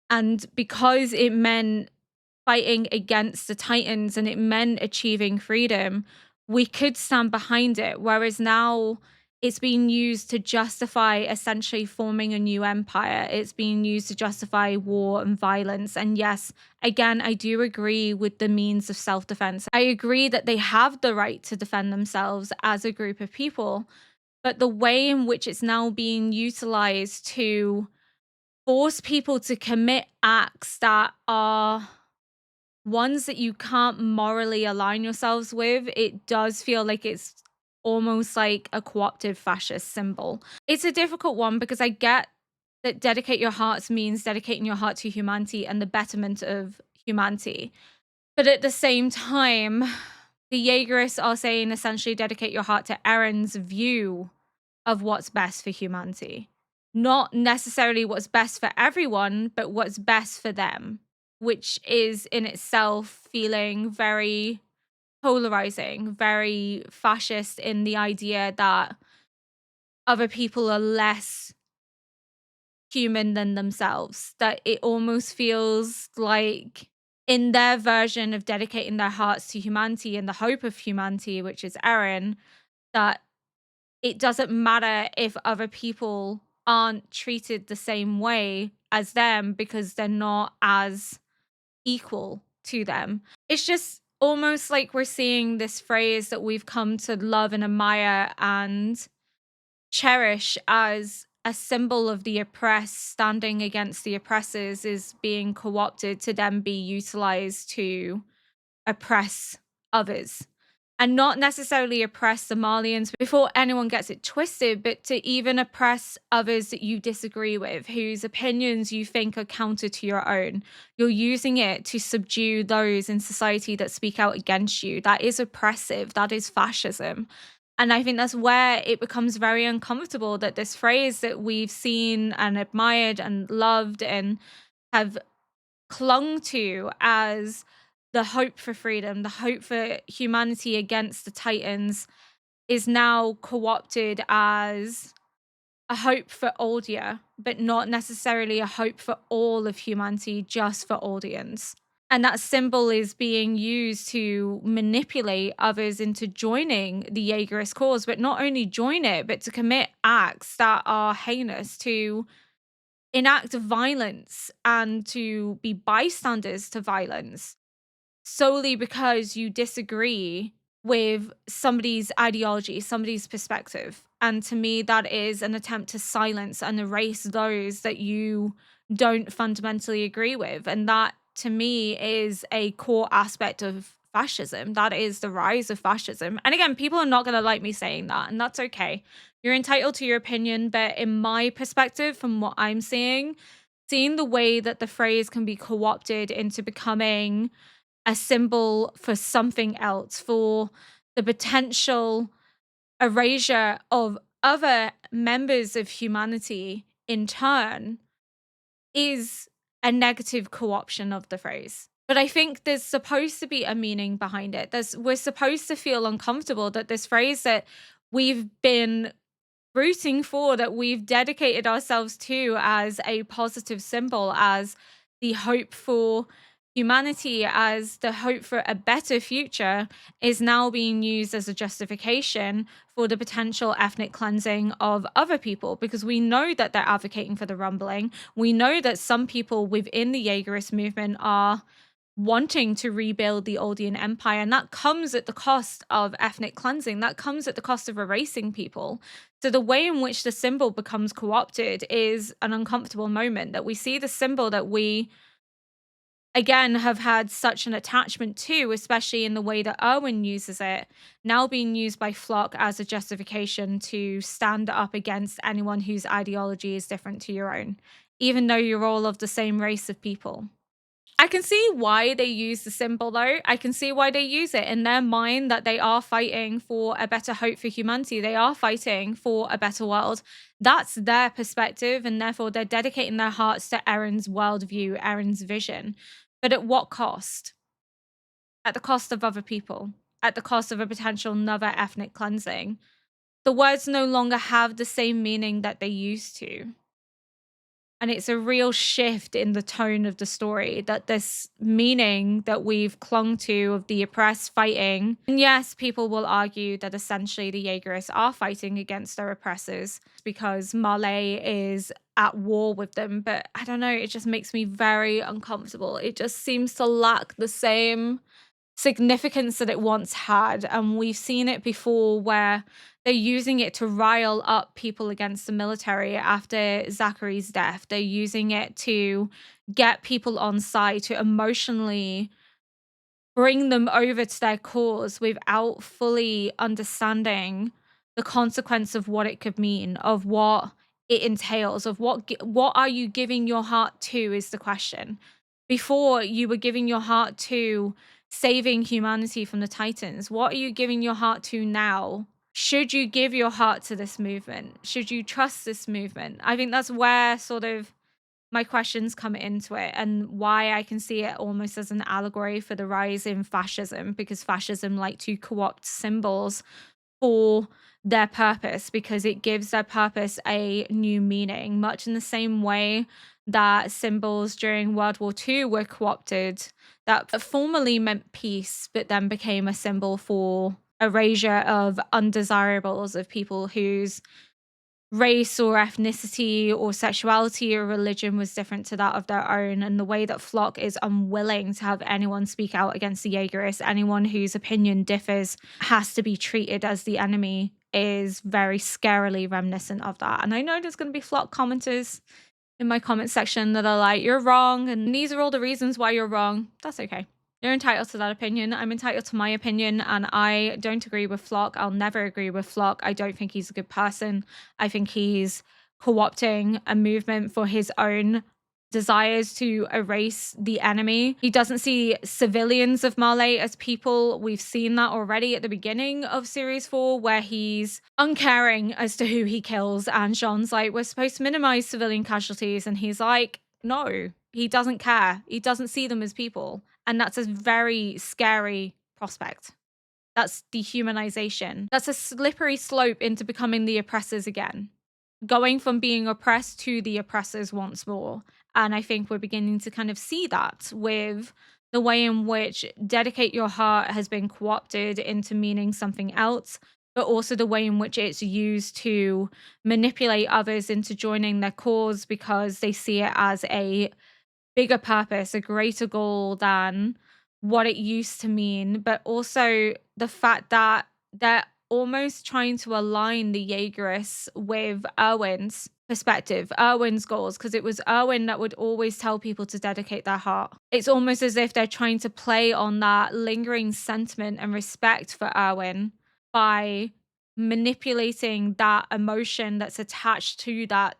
S1: And because it meant fighting against the Titans and it meant achieving freedom, we could stand behind it. Whereas now it's being used to justify essentially forming a new empire. It's being used to justify war and violence. And yes, again, I do agree with the means of self-defense. I agree that they have the right to defend themselves as a group of people. But the way in which it's now being utilized to force people to commit acts that are ones that you can't morally align yourselves with, it does feel like it's almost like a co-opted fascist symbol. It's a difficult one because I get that dedicate your hearts means dedicating your heart to humanity and the betterment of humanity. But at the same time, the Jaegerists are saying essentially dedicate your heart to Erin's view of what's best for humanity. Not necessarily what's best for everyone, but what's best for them, which is in itself feeling very polarizing, very fascist in the idea that other people are less human than themselves. That it almost feels like in their version of dedicating their hearts to humanity and the hope of humanity, which is Erin, that it doesn't matter if other people aren't treated the same way as them because they're not as equal to them. It's just almost like we're seeing this phrase that we've come to love and admire and cherish as a symbol of the oppressed standing against the oppressors is being co-opted to then be utilized to oppress others. And not necessarily oppress Somalians before anyone gets it twisted, but to even oppress others that you disagree with, whose opinions you think are counter to your own. You're using it to subdue those in society that speak out against you. That is oppressive. That is fascism. And I think that's where it becomes very uncomfortable that this phrase that we've seen and admired and loved and have clung to as the hope for freedom, the hope for humanity against the Titans, is now co-opted as a hope for Aldia, but not necessarily a hope for all of humanity, just for Aldians. And that symbol is being used to manipulate others into joining the Jaegerist cause, but not only join it, but to commit acts that are heinous, to enact violence and to be bystanders to violence solely because you disagree with somebody's ideology, somebody's perspective. And to me, that is an attempt to silence and erase those that you don't fundamentally agree with. And that, to me, is a core aspect of fascism. That is the rise of fascism. And again, people are not going to like me saying that, and that's okay. You're entitled to your opinion, but in my perspective, from what I'm seeing the way that the phrase can be co-opted into becoming a symbol for something else, for the potential erasure of other members of humanity in turn is a negative co-option of the phrase. But I think there's supposed to be a meaning behind it. We're supposed to feel uncomfortable that this phrase that we've been rooting for, that we've dedicated ourselves to as a positive symbol, as the hope for humanity, as the hope for a better future, is now being used as a justification for the potential ethnic cleansing of other people, because we know that they're advocating for the rumbling. We know that some people within the Jaegerist movement are wanting to rebuild the Oldian Empire, and that comes at the cost of ethnic cleansing. That comes at the cost of erasing people. So the way in which the symbol becomes co-opted is an uncomfortable moment, that we see the symbol that we, again, have had such an attachment to, especially in the way that Erwin uses it, now being used by Flock as a justification to stand up against anyone whose ideology is different to your own, even though you're all of the same race of people. I can see why they use the symbol, though. I can see why they use it in their mind, that they are fighting for a better hope for humanity. They are fighting for a better world. That's their perspective, and therefore they're dedicating their hearts to Eren's worldview, Eren's vision. But at what cost? At the cost of other people, at the cost of a potential another ethnic cleansing. The words no longer have the same meaning that they used to. And it's a real shift in the tone of the story, that this meaning that we've clung to of the oppressed fighting. And yes, people will argue that essentially the Jaegerists are fighting against their oppressors because Marley is at war with them. But I don't know, it just makes me very uncomfortable. It just seems to lack the same significance that it once had. And we've seen it before where they're using it to rile up people against the military after Zachary's death. They're using it to get people on side, to emotionally bring them over to their cause without fully understanding the consequence of what it could mean, of what it entails, of what are you giving your heart to is the question. Before, you were giving your heart to saving humanity from the Titans. What are you giving your heart to now? Should you give your heart to this movement? Should you trust this movement? I think that's where sort of my questions come into it, and why I can see it almost as an allegory for the rise in fascism, because fascism like to co-opt symbols for their purpose, because it gives their purpose a new meaning, much in the same way that symbols during World War II were co-opted, that formerly meant peace, but then became a symbol for erasure of undesirables, of people whose race or ethnicity or sexuality or religion was different to that of their own. And the way that Flock is unwilling to have anyone speak out against the Jaegerists, anyone whose opinion differs has to be treated as the enemy, is very scarily reminiscent of that. And I know there's going to be Flock commenters in my comment section that are like, you're wrong, and these are all the reasons why you're wrong. That's okay. You're entitled to that opinion. I'm entitled to my opinion, and I don't agree with Flock. I'll never agree with Flock. I don't think he's a good person. I think he's co-opting a movement for his own desires to erase the enemy. He doesn't see civilians of Marley as people. We've seen that already at the beginning of Series 4, where he's uncaring as to who he kills, and Jean's like, we're supposed to minimize civilian casualties, and he's like, no, he doesn't care. He doesn't see them as people. And that's a very scary prospect. That's dehumanization. That's a slippery slope into becoming the oppressors again. Going from being oppressed to the oppressors once more. And I think we're beginning to kind of see that with the way in which dedicate your heart has been co-opted into meaning something else, but also the way in which it's used to manipulate others into joining their cause because they see it as a bigger purpose, a greater goal than what it used to mean. But also the fact that they're almost trying to align the Jaegerists with Erwin's perspective, Erwin's goals, because it was Erwin that would always tell people to dedicate their heart. It's almost as if they're trying to play on that lingering sentiment and respect for Erwin by manipulating that emotion that's attached to that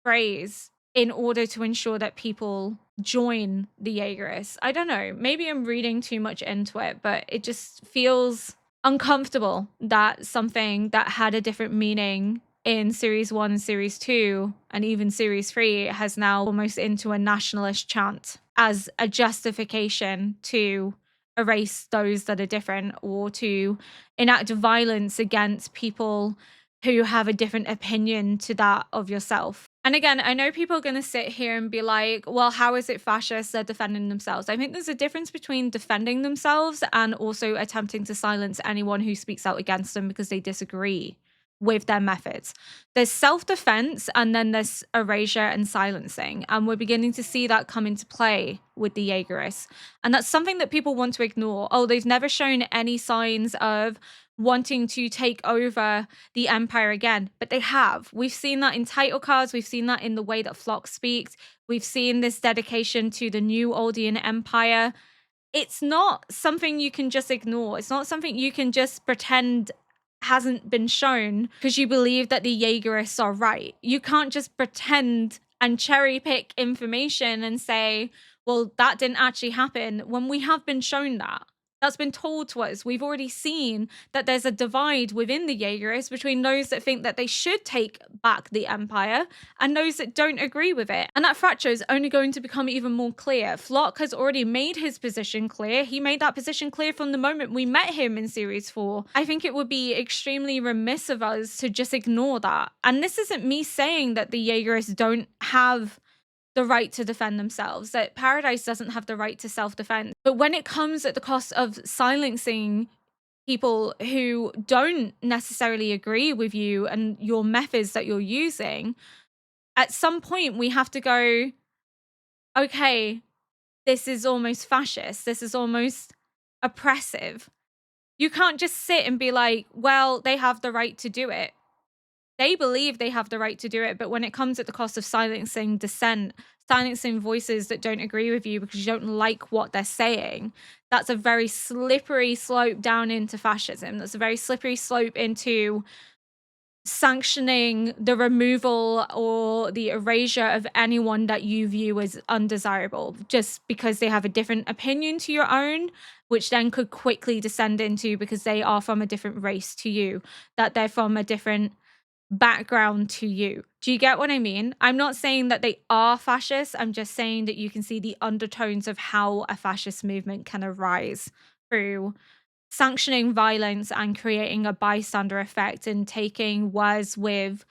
S1: phrase in order to ensure that people join the Jaegerists. I don't know, maybe I'm reading too much into it, but it just feels uncomfortable that something that had a different meaning in Series 1 and Series 2, and even Series 3, has now almost into a nationalist chant as a justification to erase those that are different or to enact violence against people who have a different opinion to that of yourself. And again, I know people are going to sit here and be like, well, how is it fascist? They're defending themselves. I think there's a difference between defending themselves and also attempting to silence anyone who speaks out against them because they disagree with their methods. There's self-defense and then there's erasure and silencing. And we're beginning to see that come into play with the Jaegerists. And that's something that people want to ignore. Oh, they've never shown any signs of wanting to take over the Empire again, but they have. We've seen that in title cards. We've seen that in the way that Flock speaks. We've seen this dedication to the new Aldean Empire. It's not something you can just ignore. It's not something you can just pretend hasn't been shown because you believe that the Jaegerists are right. You can't just pretend and cherry pick information and say, well, that didn't actually happen when we have been shown that. That's been told to us. We've already seen that there's a divide within the Jaegerists between those that think that they should take back the Empire and those that don't agree with it. And that fracture is only going to become even more clear. Flock has already made his position clear. He made that position clear from the moment we met him in Series 4. I think it would be extremely remiss of us to just ignore that. And this isn't me saying that the Jaegerists don't have the right to defend themselves, that Paradise doesn't have the right to self-defense. But when it comes at the cost of silencing people who don't necessarily agree with you and your methods that you're using, at some point we have to go, okay, this is almost fascist. This is almost oppressive. You can't just sit and be like, well, they have the right to do it. They believe they have the right to do it, but when it comes at the cost of silencing dissent, silencing voices that don't agree with you because you don't like what they're saying, that's a very slippery slope down into fascism. That's a very slippery slope into sanctioning the removal or the erasure of anyone that you view as undesirable just because they have a different opinion to your own, which then could quickly descend into because they are from a different race to you, that they're from a different background to you. Do you get what I mean? I'm not saying that they are fascist. I'm just saying that you can see the undertones of how a fascist movement can arise through sanctioning violence and creating a bystander effect and taking words with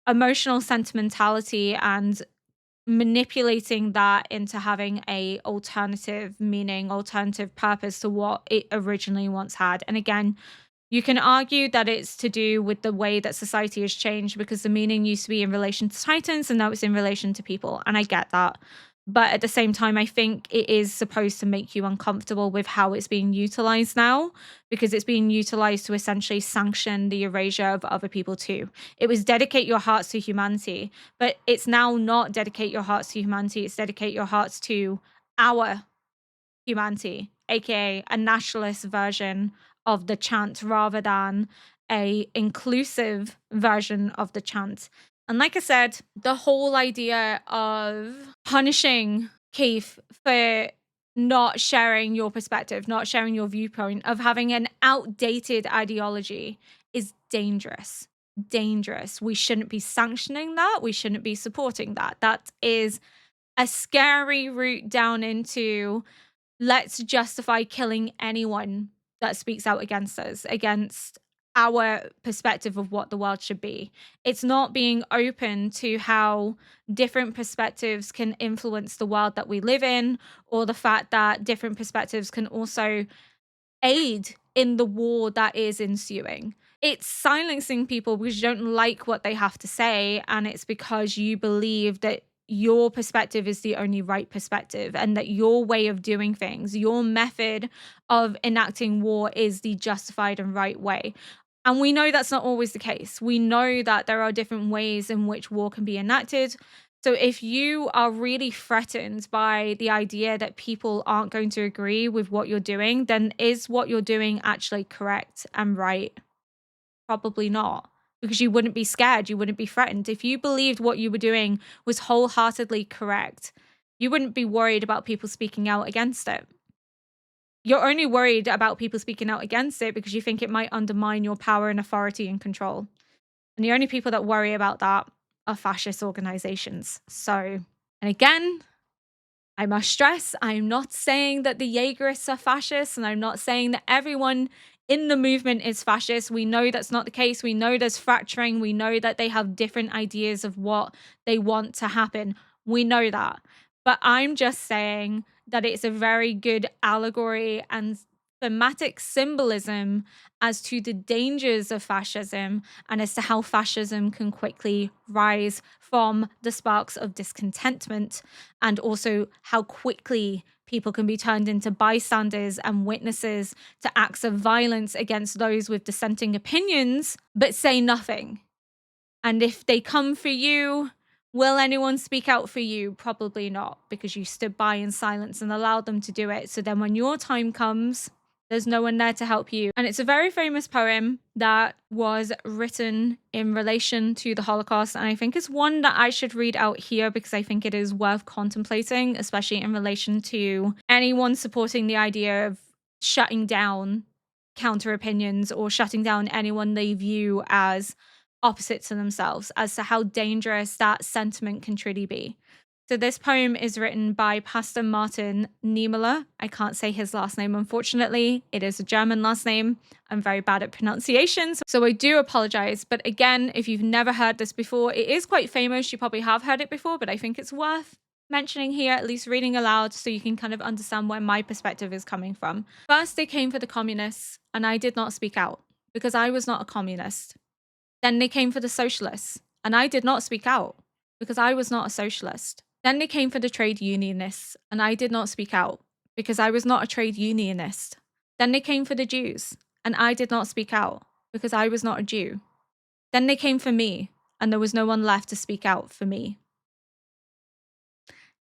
S1: emotional sentimentality and manipulating that into having a alternative meaning, alternative purpose to what it originally once had. And again, you can argue that it's to do with the way that society has changed because the meaning used to be in relation to titans and now it's in relation to people. And I get that. But at the same time, I think it is supposed to make you uncomfortable with how it's being utilized now because it's being utilized to essentially sanction the erasure of other people too. It was dedicate your hearts to humanity, but it's now not dedicate your hearts to humanity. It's dedicate your hearts to our humanity, aka a nationalist version of the chant rather than a inclusive version of the chant. And like I said, the whole idea of punishing Keith for not sharing your perspective, not sharing your viewpoint, of having an outdated ideology is dangerous. Dangerous. We shouldn't be sanctioning that. We shouldn't be supporting that. That is a scary route down into let's justify killing anyone that speaks out against us, against our perspective of what the world should be. It's not being open to how different perspectives can influence the world that we live in, or the fact that different perspectives can also aid in the war that is ensuing. It's silencing people because you don't like what they have to say, and it's because you believe that your perspective is the only right perspective and that your way of doing things, your method of enacting war is the justified and right way. And we know that's not always the case. We know that there are different ways in which war can be enacted. So if you are really threatened by the idea that people aren't going to agree with what you're doing, then is what you're doing actually correct and right? Probably not, because you wouldn't be scared. You wouldn't be threatened. If you believed what you were doing was wholeheartedly correct, you wouldn't be worried about people speaking out against it. You're only worried about people speaking out against it because you think it might undermine your power and authority and control. And the only people that worry about that are fascist organizations. So, and again, I must stress, I'm not saying that the Jaegerists are fascists, and I'm not saying that everyone in the movement is fascist. We know that's not the case. We know there's fracturing. We know that they have different ideas of what they want to happen. We know that. But I'm just saying that it's a very good allegory and thematic symbolism as to the dangers of fascism and as to how fascism can quickly rise from the sparks of discontentment, and also how quickly people can be turned into bystanders and witnesses to acts of violence against those with dissenting opinions, but say nothing. And if they come for you, will anyone speak out for you? Probably not, because you stood by in silence and allowed them to do it. So then when your time comes, there's no one there to help you. And it's a very famous poem that was written in relation to the Holocaust. And I think it's one that I should read out here because I think it is worth contemplating, especially in relation to anyone supporting the idea of shutting down counter opinions or shutting down anyone they view as opposite to themselves, as to how dangerous that sentiment can truly be. So this poem is written by Pastor Martin Niemöller. I can't say his last name, unfortunately. It is a German last name. I'm very bad at pronunciations, so I do apologize. But again, if you've never heard this before, it is quite famous. You probably have heard it before, but I think it's worth mentioning here, at least reading aloud, so you can kind of understand where my perspective is coming from. First, they came for the communists, and I did not speak out because I was not a communist. Then they came for the socialists, and I did not speak out because I was not a socialist. Then they came for the trade unionists, and I did not speak out because I was not a trade unionist. Then they came for the Jews, and I did not speak out because I was not a Jew. Then they came for me, and there was no one left to speak out for me.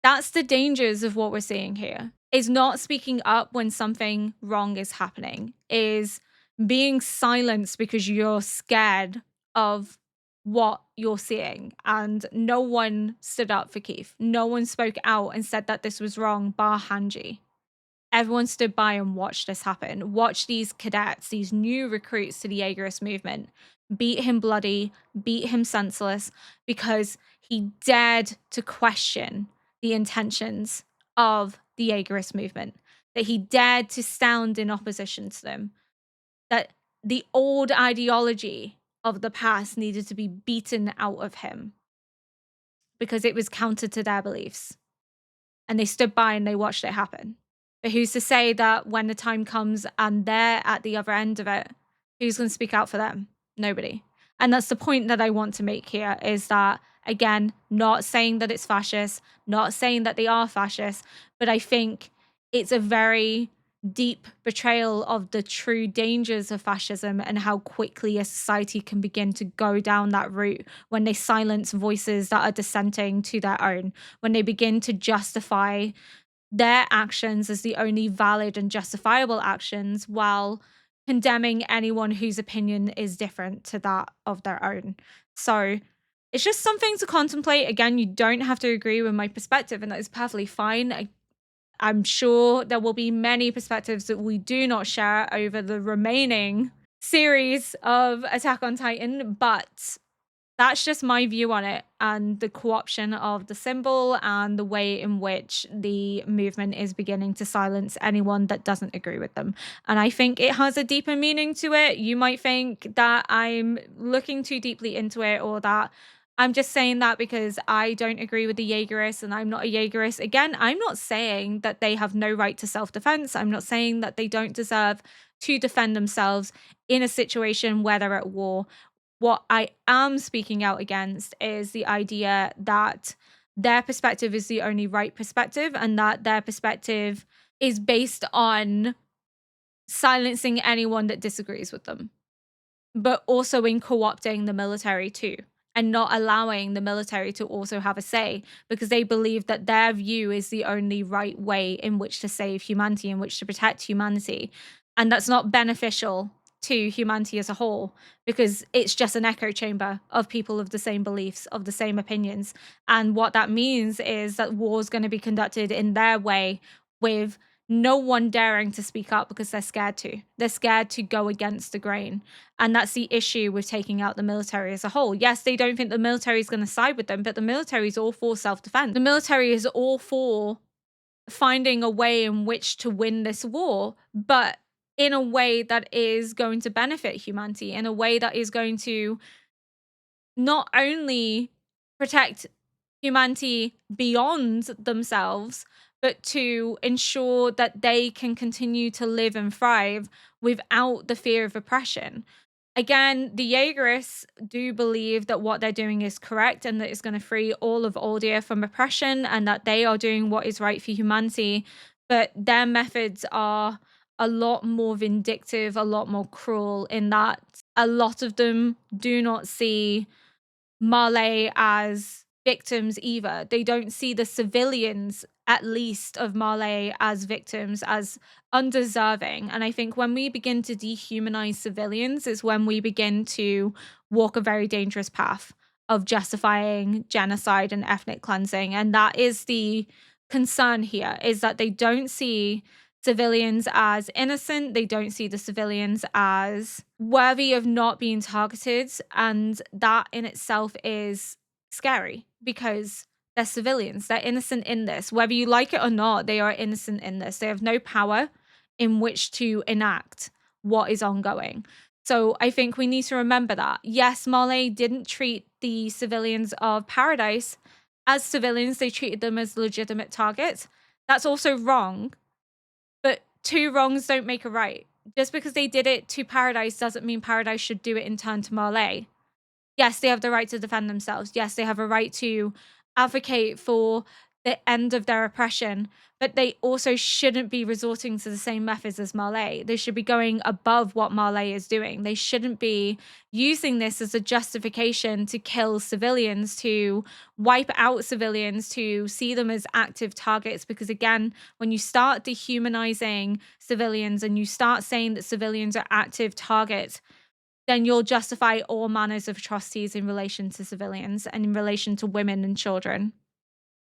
S1: That's the dangers of what we're seeing here. Is not speaking up when something wrong is happening, is being silenced because you're scared of what you're seeing. And no one stood up for Keith. No one spoke out and said that this was wrong, bar Hanji. Everyone stood by and watched this happen. Watch these cadets, these new recruits to the Jaegerist movement, beat him bloody, beat him senseless, because he dared to question the intentions of the Jaegerist movement, that he dared to stand in opposition to them, that the old ideology of the past needed to be beaten out of him because it was counter to their beliefs. And they stood by and they watched it happen. But who's to say that when the time comes and they're at the other end of it, who's going to speak out for them? Nobody. And that's the point that I want to make here, is that, again, not saying that it's fascist, not saying that they are fascist, but I think it's a very deep betrayal of the true dangers of fascism and how quickly a society can begin to go down that route when they silence voices that are dissenting to their own, when they begin to justify their actions as the only valid and justifiable actions while condemning anyone whose opinion is different to that of their own. So it's just something to contemplate. Again, you don't have to agree with my perspective, and that is perfectly fine. I'm sure there will be many perspectives that we do not share over the remaining series of Attack on Titan, but that's just my view on it, and the co-option of the symbol and the way in which the movement is beginning to silence anyone that doesn't agree with them. And I think it has a deeper meaning to it. You might think that I'm looking too deeply into it, or that I'm just saying that because I don't agree with the Jaegerists and I'm not a Jaegerist. Again, I'm not saying that they have no right to self-defense. I'm not saying that they don't deserve to defend themselves in a situation where they're at war. What I am speaking out against is the idea that their perspective is the only right perspective, and that their perspective is based on silencing anyone that disagrees with them, but also in co-opting the military too, and not allowing the military to also have a say, because they believe that their view is the only right way in which to save humanity, in which to protect humanity. And that's not beneficial to humanity as a whole, because it's just an echo chamber of people of the same beliefs, of the same opinions. And what that means is that war is going to be conducted in their way, with no one daring to speak up because they're scared to. They're scared to go against the grain. And that's the issue with taking out the military as a whole. Yes, they don't think the military is going to side with them, but the military is all for self-defense. The military is all for finding a way in which to win this war, but in a way that is going to benefit humanity, in a way that is going to not only protect humanity beyond themselves, but to ensure that they can continue to live and thrive without the fear of oppression. Again, the Jaegerists do believe that what they're doing is correct and that it's going to free all of Aldia from oppression and that they are doing what is right for humanity. But their methods are a lot more vindictive, a lot more cruel, in that a lot of them do not see Marley as victims either. They don't see the civilians, at least, of Marley as victims, as undeserving. And I think when we begin to dehumanize civilians is when we begin to walk a very dangerous path of justifying genocide and ethnic cleansing. And that is the concern here, is that they don't see civilians as innocent. They don't see the civilians as worthy of not being targeted. And that in itself is scary because they're civilians. They're innocent in this. Whether you like it or not, they are innocent in this. They have no power in which to enact what is ongoing. So I think we need to remember that. Yes, Marley didn't treat the civilians of Paradise as civilians. They treated them as legitimate targets. That's also wrong. But two wrongs don't make a right. Just because they did it to Paradise doesn't mean Paradise should do it in turn to Marley. Yes, they have the right to defend themselves. Yes, they have a right to advocate for the end of their oppression, but they also shouldn't be resorting to the same methods as Marley. They should be going above what Marley is doing. They shouldn't be using this as a justification to kill civilians, to wipe out civilians, to see them as active targets. Because again, when you start dehumanizing civilians and you start saying that civilians are active targets, then you'll justify all manners of atrocities in relation to civilians and in relation to women and children.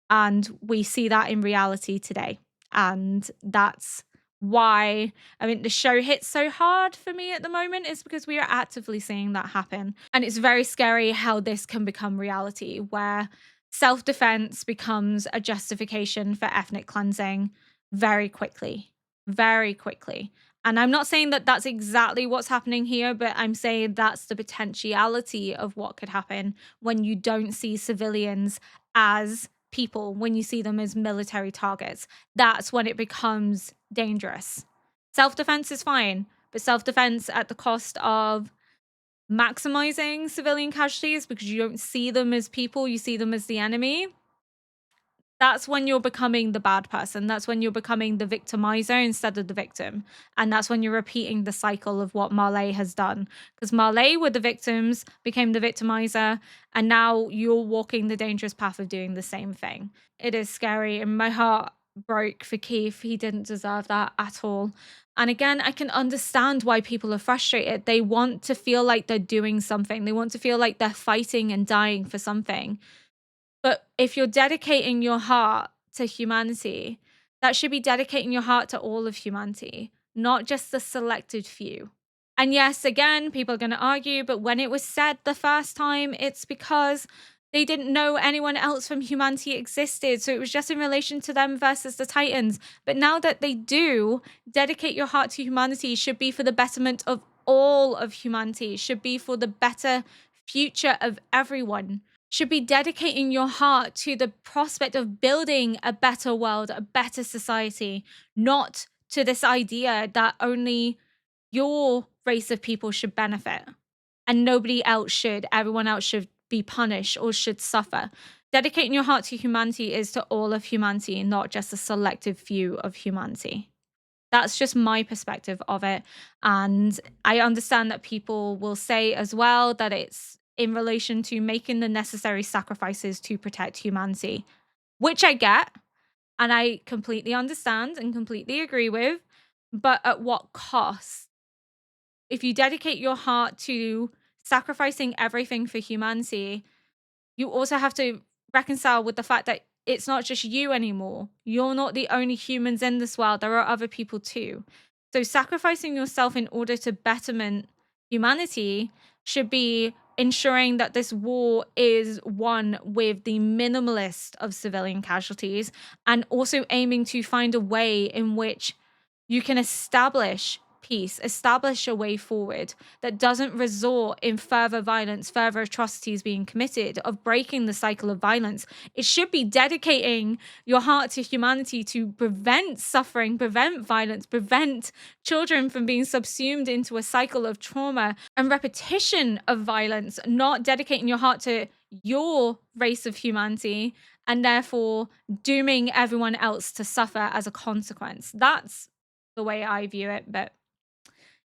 S1: And we see that in reality today. And that's why, I mean, the show hits so hard for me at the moment is because we are actively seeing that happen. And it's very scary how this can become reality, where self-defense becomes a justification for ethnic cleansing very quickly, very quickly. And I'm not saying that that's exactly what's happening here, but I'm saying that's the potentiality of what could happen when you don't see civilians as people, when you see them as military targets. That's when it becomes dangerous. Self-defense is fine, but self-defense at the cost of maximizing civilian casualties because you don't see them as people, you see them as the enemy. That's when you're becoming the bad person. That's when you're becoming the victimizer instead of the victim. And that's when you're repeating the cycle of what Marley has done. Because Marley were the victims, became the victimizer, and now you're walking the dangerous path of doing the same thing. It is scary, and my heart broke for Keith. He didn't deserve that at all. And again, I can understand why people are frustrated. They want to feel like they're doing something. They want to feel like they're fighting and dying for something. But if you're dedicating your heart to humanity, that should be dedicating your heart to all of humanity, not just the selected few. And yes, again, people are going to argue, but when it was said the first time, it's because they didn't know anyone else from humanity existed. So it was just in relation to them versus the Titans. But now that they do, dedicate your heart to humanity should be for the betterment of all of humanity, should be for the better future of everyone. Should be dedicating your heart to the prospect of building a better world, a better society, not to this idea that only your race of people should benefit and nobody else should. Everyone else should be punished or should suffer. Dedicating your heart to humanity is to all of humanity, not just a selective few of humanity. That's just my perspective of it. And I understand that people will say as well that it's in relation to making the necessary sacrifices to protect humanity, which I get and I completely understand and completely agree with, but at what cost? If you dedicate your heart to sacrificing everything for humanity, you also have to reconcile with the fact that it's not just you anymore. You're not the only humans in this world. There are other people too. So sacrificing yourself in order to betterment humanity should be ensuring that this war is won with the minimalist of civilian casualties, and also aiming to find a way in which you can establish peace, establish a way forward that doesn't resort in further violence, further atrocities being committed, of breaking the cycle of violence. It should be dedicating your heart to humanity to prevent suffering, prevent violence, prevent children from being subsumed into a cycle of trauma and repetition of violence, not dedicating your heart to your race of humanity and therefore dooming everyone else to suffer as a consequence. That's the way I view it, but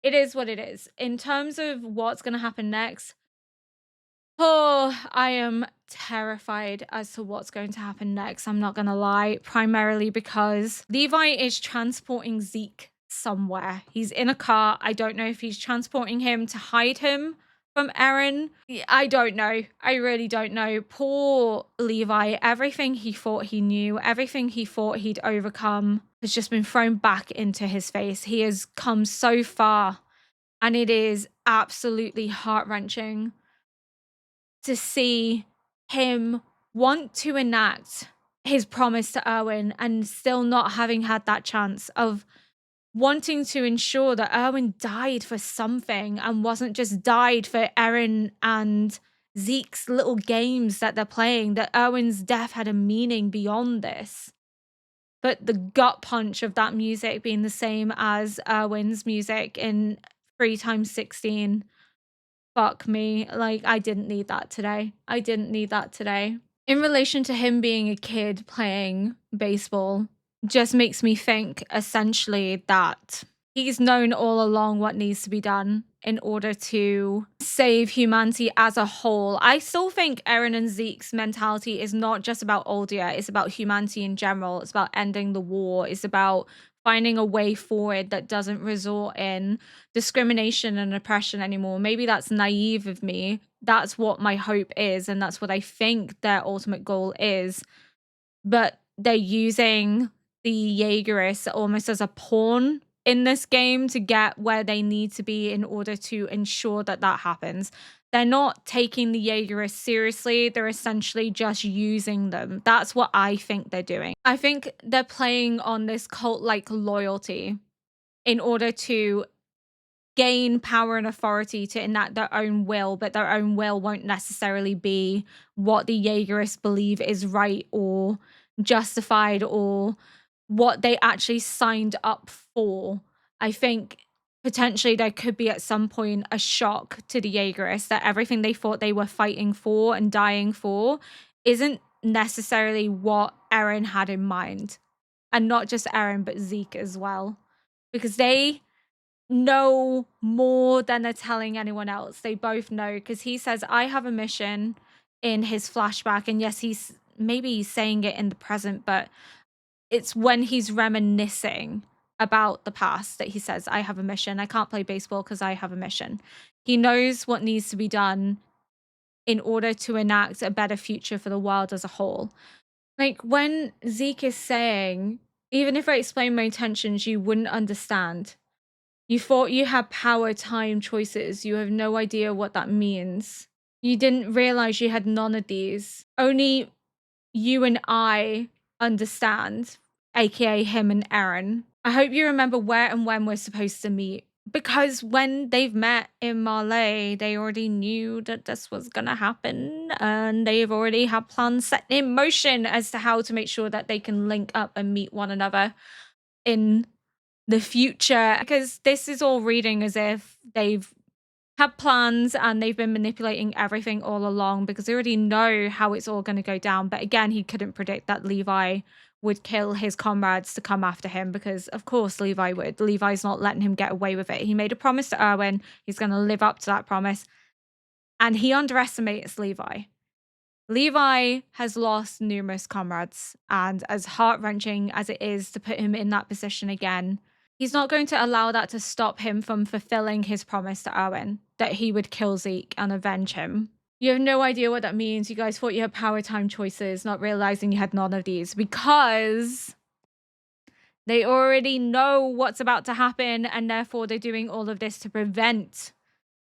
S1: it is what it is. In terms of what's going to happen next, oh, I am terrified as to what's going to happen next. I'm not going to lie, primarily because Levi is transporting Zeke somewhere. He's in a car. I don't know if he's transporting him to hide him from Eren. I don't know. I really don't know. Poor Levi. Everything he thought he knew, everything he thought he'd overcome has just been thrown back into his face. He has come so far, and it is absolutely heart-wrenching to see him want to enact his promise to Erwin and still not having had that chance of wanting to ensure that Erwin died for something and wasn't just died for Eren and Zeke's little games that they're playing, that Erwin's death had a meaning beyond this. But the gut punch of that music being the same as Erwin's music in 3x16, fuck me. Like, I didn't need that today. I didn't need that today. In relation to him being a kid playing baseball, just makes me think essentially that he's known all along what needs to be done in order to save humanity as a whole. I still think Eren and Zeke's mentality is not just about Oldia, it's about humanity in general. It's about ending the war. It's about finding a way forward that doesn't resort in discrimination and oppression anymore. Maybe that's naive of me. That's what my hope is, and that's what I think their ultimate goal is. But they're using the Jaegerists almost as a pawn in this game to get where they need to be in order to ensure that that happens. They're not taking the Jaegerists seriously. They're essentially just using them. That's what I think they're doing. I think they're playing on this cult-like loyalty in order to gain power and authority to enact their own will, but their own will won't necessarily be what the Jaegerists believe is right or justified or what they actually signed up for. I think potentially there could be at some point a shock to the Jaegerists that everything they thought they were fighting for and dying for isn't necessarily what Eren had in mind. And not just Eren, but Zeke as well. Because they know more than they're telling anyone else. They both know, because he says, I have a mission in his flashback. And yes, he's maybe saying it in the present, but it's when he's reminiscing about the past that he says, I have a mission. I can't play baseball because I have a mission. He knows what needs to be done in order to enact a better future for the world as a whole. Like when Zeke is saying, even if I explain my intentions, you wouldn't understand. You thought you had power, time, choices. You have no idea what that means. You didn't realize you had none of these. Only you and I understand, aka him and Eren. I hope you remember where and when we're supposed to meet. Because when they've met in Marley, they already knew that this was gonna happen, and they've already had plans set in motion as to how to make sure that they can link up and meet one another in the future. Because this is all reading as if they've had plans and they've been manipulating everything all along, because they already know how it's all going to go down. But again, he couldn't predict that Levi would kill his comrades to come after him, because of course Levi would. Levi's not letting him get away with it. He made a promise to Erwin. He's going to live up to that promise. And he underestimates Levi. Levi has lost numerous comrades, and as heart-wrenching as it is to put him in that position again, he's not going to allow that to stop him from fulfilling his promise to Erwin, that he would kill Zeke and avenge him. You have no idea what that means. You guys thought you had power time choices, not realizing you had none of these because they already know what's about to happen, and therefore they're doing all of this to prevent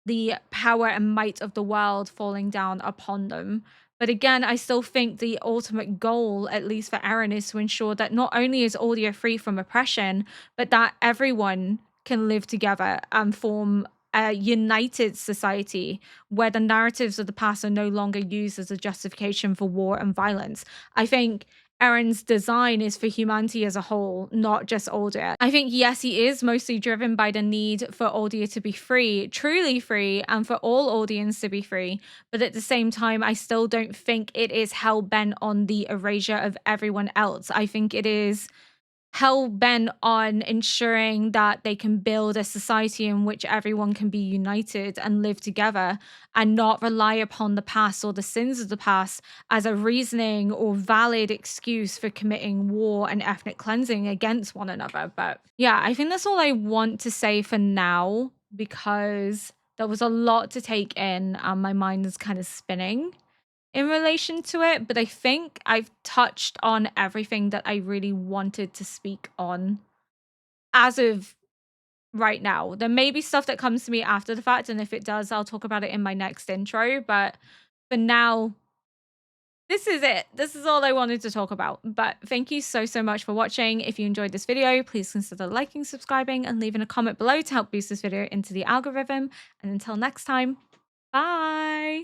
S1: the power and might of the world falling down upon them. But again, I still think the ultimate goal, at least for Eren, is to ensure that not only is Audio free from oppression, but that everyone can live together and form a united society where the narratives of the past are no longer used as a justification for war and violence. I think Eren's design is for humanity as a whole, not just Aldia. I think, yes, he is mostly driven by the need for Aldia to be free, truly free, and for all audience to be free. But at the same time, I still don't think it is hell-bent on the erasure of everyone else. I think it is hell-bent on ensuring that they can build a society in which everyone can be united and live together and not rely upon the past or the sins of the past as a reasoning or valid excuse for committing war and ethnic cleansing against one another. But yeah, I think that's all I want to say for now, because there was a lot to take in and my mind is kind of spinning in relation to it, but I think I've touched on everything that I really wanted to speak on as of right now. There may be stuff that comes to me after the fact, and if it does, I'll talk about it in my next intro, but for now, this is it. This is all I wanted to talk about. But thank you so much for watching. If you enjoyed this video, please consider liking, subscribing, and leaving a comment below to help boost this video into the algorithm. And until next time, bye!